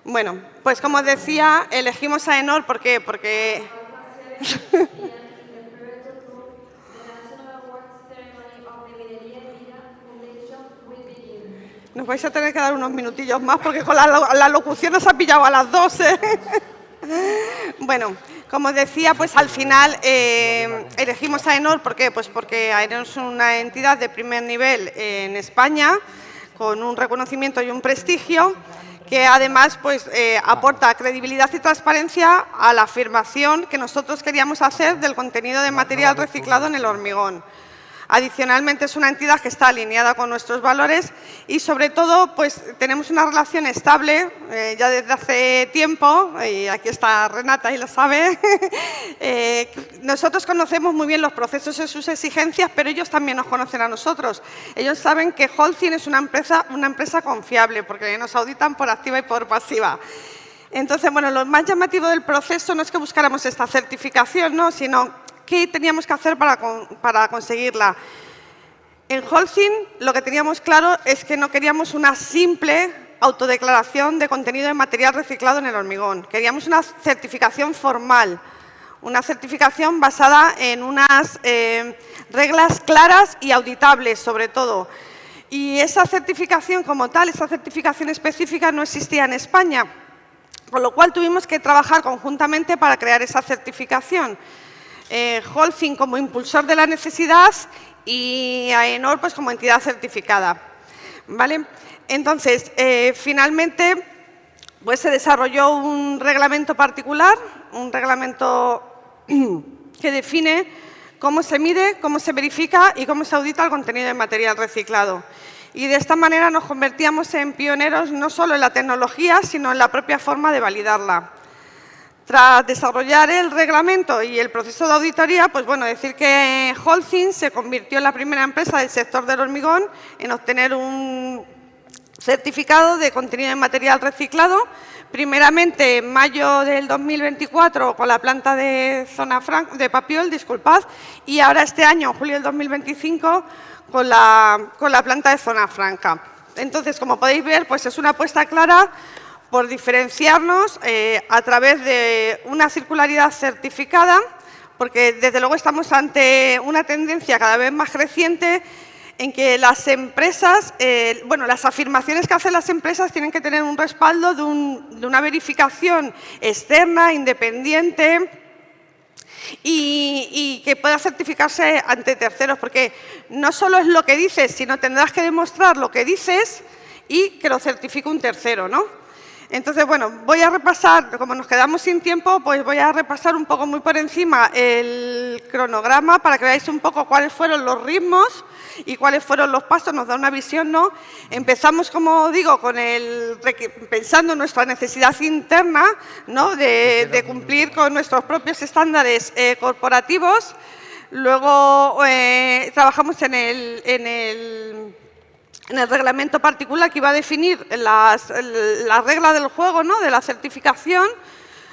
Bueno, pues como os decía, elegimos a AENOR porque nos vais a tener que dar unos minutillos más porque con la locución nos ha pillado a las 12. Bueno, como os decía, pues al final elegimos a AENOR. ¿Por qué? Pues porque AENOR es una entidad de primer nivel en España con un reconocimiento y un prestigio que además pues, aporta credibilidad y transparencia a la afirmación que nosotros queríamos hacer del contenido de material reciclado en el hormigón. Adicionalmente, es una entidad que está alineada con nuestros valores y, sobre todo, pues tenemos una relación estable ya desde hace tiempo, y aquí está Renata y lo sabe. Nosotros conocemos muy bien los procesos y sus exigencias, pero ellos también nos conocen a nosotros. Ellos saben que Holcim es una empresa confiable, porque nos auditan por activa y por pasiva. Entonces, bueno, lo más llamativo del proceso no es que buscáramos esta certificación, ¿no?, sino ¿qué teníamos que hacer para conseguirla? En Holcim lo que teníamos claro es que no queríamos una simple autodeclaración de contenido de material reciclado en el hormigón. Queríamos una certificación formal, una certificación basada en unas reglas claras y auditables, sobre todo. Y esa certificación como tal, esa certificación específica no existía en España, con lo cual tuvimos que trabajar conjuntamente para crear esa certificación. Holcim como impulsor de la necesidad y AENOR pues, como entidad certificada. ¿Vale? Entonces, finalmente pues, se desarrolló un reglamento particular, un reglamento que define cómo se mide, cómo se verifica y cómo se audita el contenido de material reciclado. Y de esta manera nos convertíamos en pioneros no solo en la tecnología, sino en la propia forma de validarla. Tras desarrollar el reglamento y el proceso de auditoría, pues bueno, decir que Holcim se convirtió en la primera empresa del sector del hormigón en obtener un certificado de contenido de material reciclado, primeramente en mayo del 2024 con la planta de Papiol, y ahora este año, en julio del 2025, con la planta de Zona Franca. Entonces, como podéis ver, pues es una apuesta clara por diferenciarnos a través de una circularidad certificada, porque desde luego estamos ante una tendencia cada vez más creciente en que las empresas, las afirmaciones que hacen las empresas tienen que tener un respaldo de una verificación externa, independiente y que pueda certificarse ante terceros, porque no solo es lo que dices, sino tendrás que demostrar lo que dices y que lo certifique un tercero, ¿no? Entonces, bueno, voy a repasar, como nos quedamos sin tiempo, pues voy a repasar un poco muy por encima el cronograma para que veáis un poco cuáles fueron los ritmos y cuáles fueron los pasos, nos da una visión, ¿no? Empezamos, como digo, pensando en nuestra necesidad interna, ¿no?, de cumplir con nuestros propios estándares corporativos. Luego trabajamos en el reglamento particular que iba a definir las reglas del juego, ¿no?, de la certificación.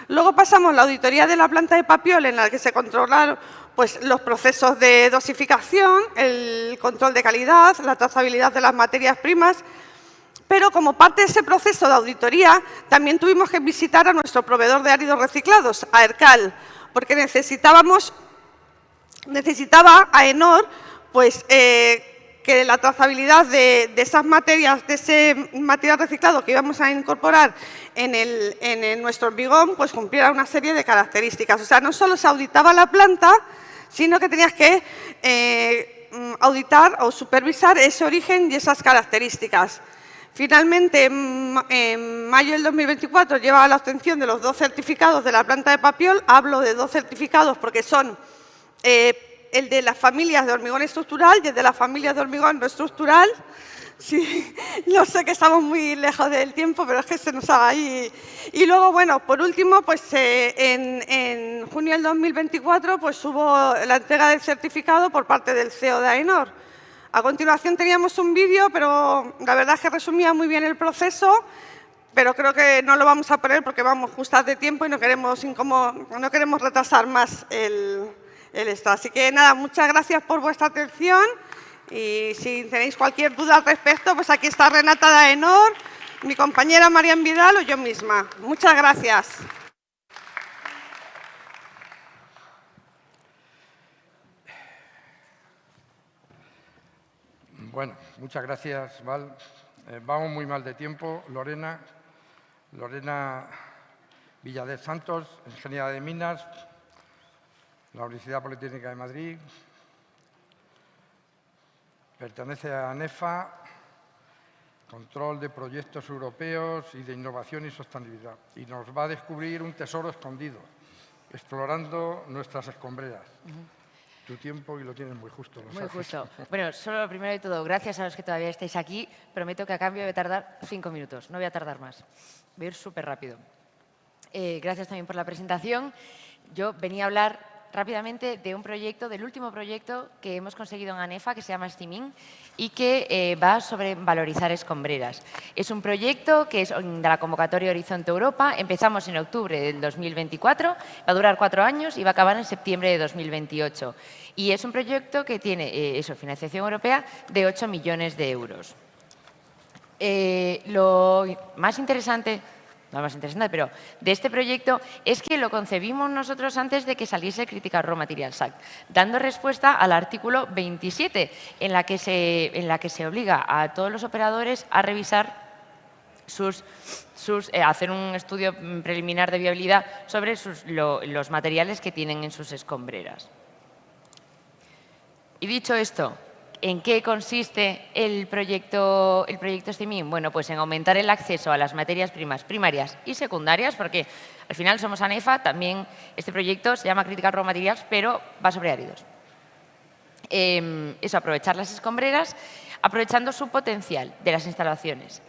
Luego pasamos la auditoría de la planta de Papiol, en la que se controlaron pues, los procesos de dosificación, el control de calidad, la trazabilidad de las materias primas. Pero como parte de ese proceso de auditoría, también tuvimos que visitar a nuestro proveedor de áridos reciclados, a ERCAL, porque necesitaba AENOR pues, que la trazabilidad de esas materias, de ese material reciclado que íbamos a incorporar en nuestro hormigón, pues cumpliera una serie de características. O sea, no solo se auditaba la planta, sino que tenías que auditar o supervisar ese origen y esas características. Finalmente, en mayo del 2024, lleva a la obtención de los 2 certificados de la planta de Papiol. Hablo de 2 certificados porque son el de las familias de hormigón estructural y el de las familias de hormigón no estructural. Sí, yo sé que estamos muy lejos del tiempo, pero es que se nos va ahí. Y luego, bueno, por último, pues en junio del 2024 pues hubo la entrega del certificado por parte del CEO de AENOR. A continuación teníamos un vídeo, pero la verdad es que resumía muy bien el proceso, pero creo que no lo vamos a poner porque vamos justas de tiempo y no queremos retrasar más el esto. Así que nada, muchas gracias por vuestra atención y si tenéis cualquier duda al respecto, pues aquí está Renata de AENOR, mi compañera Marian Vidal o yo misma. Muchas gracias. Bueno, muchas gracias, Val. Vamos muy mal de tiempo. Lorena Villader Santos, ingeniera de minas, la Universidad Politécnica de Madrid, pertenece a ANEFA, Control de Proyectos Europeos y de Innovación y Sostenibilidad, y nos va a descubrir un tesoro escondido, explorando nuestras escombreras. Tu tiempo y lo tienes muy justo. Muy justo. Bueno, solo lo primero de todo, gracias a los que todavía estáis aquí. Prometo que a cambio voy a tardar 5 minutos, no voy a tardar más. Voy a ir súper rápido. Gracias también por la presentación. Yo venía a hablar rápidamente de un proyecto, del último proyecto que hemos conseguido en ANEFA, que se llama STEAMIN, y que va sobre valorizar escombreras. Es un proyecto que es de la convocatoria Horizonte Europa. Empezamos en octubre del 2024, va a durar 4 años y va a acabar en septiembre de 2028. Y es un proyecto que tiene financiación europea de 8 millones de euros. Lo más interesante... No más interesante, pero de este proyecto es que lo concebimos nosotros antes de que saliese Critical Raw Materials Act, dando respuesta al artículo 27, en la que se obliga a todos los operadores a revisar hacer un estudio preliminar de viabilidad sobre los materiales que tienen en sus escombreras. Y dicho esto, ¿en qué consiste el proyecto STEAMIN? Bueno, pues en aumentar el acceso a las materias primas primarias y secundarias, porque al final somos ANEFA, también este proyecto se llama Critical Raw Materials, pero va sobre áridos. Eso, aprovechar las escombreras, aprovechando su potencial de las instalaciones.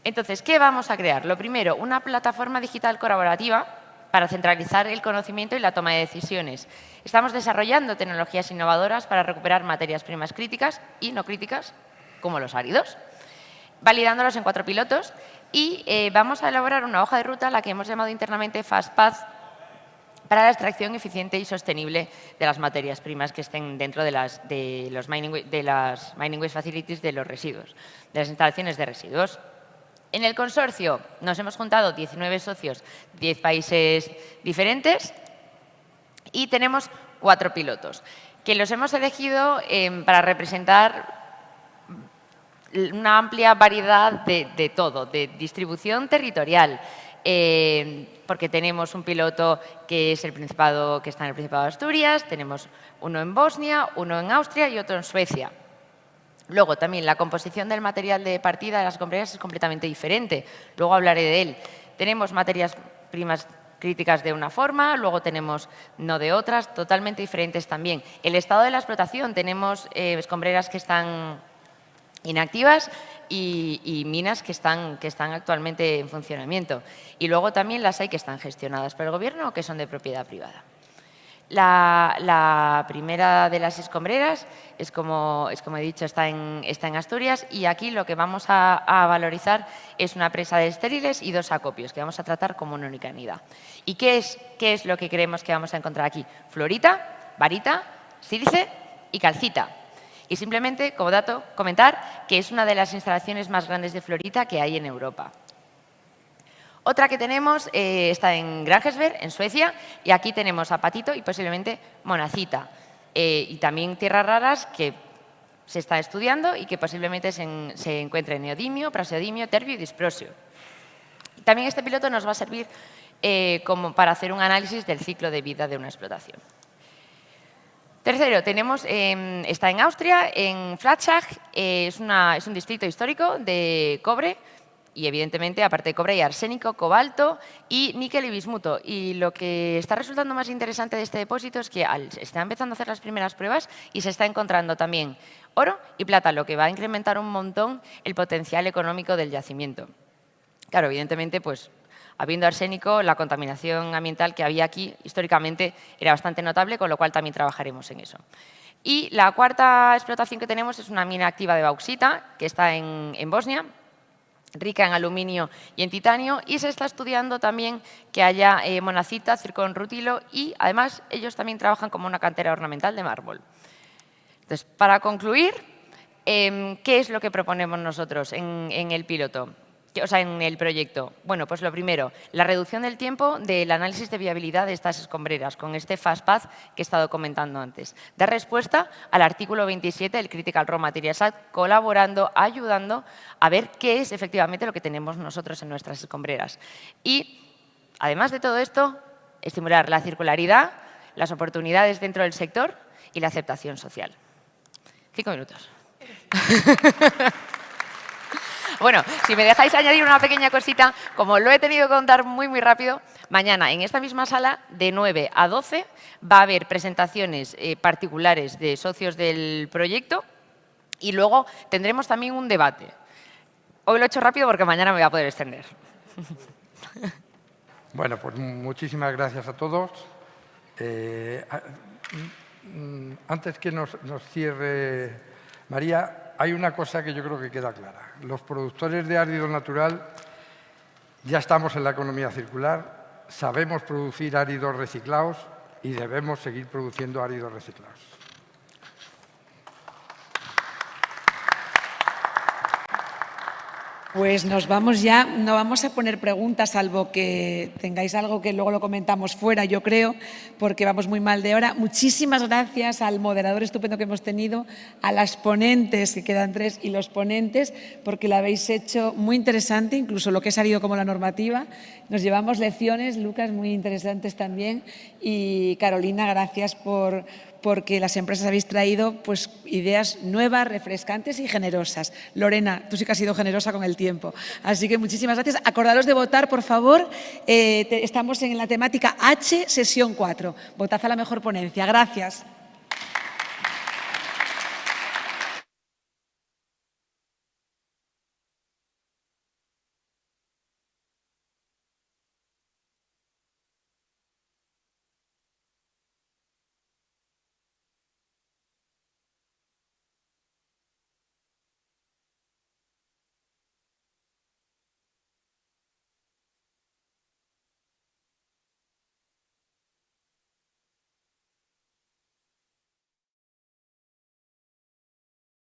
Entonces, ¿qué vamos a crear? Lo primero, una plataforma digital colaborativa para centralizar el conocimiento y la toma de decisiones. Estamos desarrollando tecnologías innovadoras para recuperar materias primas críticas y no críticas, como los áridos, validándolos en 4 pilotos y vamos a elaborar una hoja de ruta, la que hemos llamado internamente Fast Path, para la extracción eficiente y sostenible de las materias primas que estén dentro de las Mining Waste Facilities de los residuos, de las instalaciones de residuos. En el consorcio nos hemos juntado 19 socios, 10 países diferentes y tenemos 4 pilotos, que los hemos elegido para representar una amplia variedad de todo, de distribución territorial, porque tenemos un piloto que es el Principado, que está en el Principado de Asturias, tenemos uno en Bosnia, uno en Austria y otro en Suecia. Luego, también, la composición del material de partida de las escombreras es completamente diferente. Luego hablaré de él. Tenemos materias primas críticas de una forma, luego tenemos no de otras, totalmente diferentes también. El estado de la explotación, tenemos escombreras que están inactivas y minas que están actualmente en funcionamiento. Y luego también las hay que están gestionadas por el Gobierno o que son de propiedad privada. La primera de las escombreras es como he dicho, está en Asturias y aquí lo que vamos a valorizar es una presa de estériles y 2 acopios que vamos a tratar como una única unidad. ¿Y qué es lo que creemos que vamos a encontrar aquí? Fluorita, barita, sílice y calcita. Y simplemente, como dato, comentar que es una de las instalaciones más grandes de fluorita que hay en Europa. Otra que tenemos está en Grängesberg, en Suecia, y aquí tenemos apatito y posiblemente monazita. Y también tierras raras que se está estudiando y que posiblemente se encuentren neodimio, praseodimio, terbio y disprosio. También este piloto nos va a servir como para hacer un análisis del ciclo de vida de una explotación. Tercero, está en Austria, en Flachach, es un distrito histórico de cobre y evidentemente aparte de cobre hay arsénico, cobalto y níquel y bismuto. Y lo que está resultando más interesante de este depósito es que se están empezando a hacer las primeras pruebas y se está encontrando también oro y plata, lo que va a incrementar un montón el potencial económico del yacimiento. Claro, evidentemente, pues habiendo arsénico, la contaminación ambiental que había aquí históricamente era bastante notable, con lo cual también trabajaremos en eso. Y la cuarta explotación que tenemos es una mina activa de bauxita, que está en Bosnia, rica en aluminio y en titanio, y se está estudiando también que haya monazita, zirconrutilo, y además ellos también trabajan como una cantera ornamental de mármol. Entonces, para concluir, ¿qué es lo que proponemos nosotros en el piloto? O sea, en el proyecto. Bueno, pues lo primero, la reducción del tiempo del análisis de viabilidad de estas escombreras con este FastPath que he estado comentando antes. Dar respuesta al artículo 27 del Critical Raw Materials Act, colaborando, ayudando a ver qué es efectivamente lo que tenemos nosotros en nuestras escombreras. Y, además de todo esto, estimular la circularidad, las oportunidades dentro del sector y la aceptación social. 5 minutos. Bueno, si me dejáis añadir una pequeña cosita, como lo he tenido que contar muy rápido, mañana en esta misma sala, de 9 a 12, va a haber presentaciones particulares de socios del proyecto y luego tendremos también un debate. Hoy lo he hecho rápido porque mañana me voy a poder extender. Bueno, pues muchísimas gracias a todos. Antes que nos cierre María, hay una cosa que yo creo que queda clara. Los productores de árido natural ya estamos en la economía circular, sabemos producir áridos reciclados y debemos seguir produciendo áridos reciclados. Pues nos vamos ya, no vamos a poner preguntas, salvo que tengáis algo que luego lo comentamos fuera, yo creo, porque vamos muy mal de hora. Muchísimas gracias al moderador estupendo que hemos tenido, a las ponentes, que quedan 3, y los ponentes, porque lo habéis hecho muy interesante, incluso lo que ha salido como la normativa. Nos llevamos lecciones, Lucas, muy interesantes también, y Carolina, gracias porque las empresas habéis traído pues, ideas nuevas, refrescantes y generosas. Lorena, tú sí que has sido generosa con el tiempo. Así que muchísimas gracias. Acordaros de votar, por favor. Estamos en la temática H, sesión 4. Votad a la mejor ponencia. Gracias.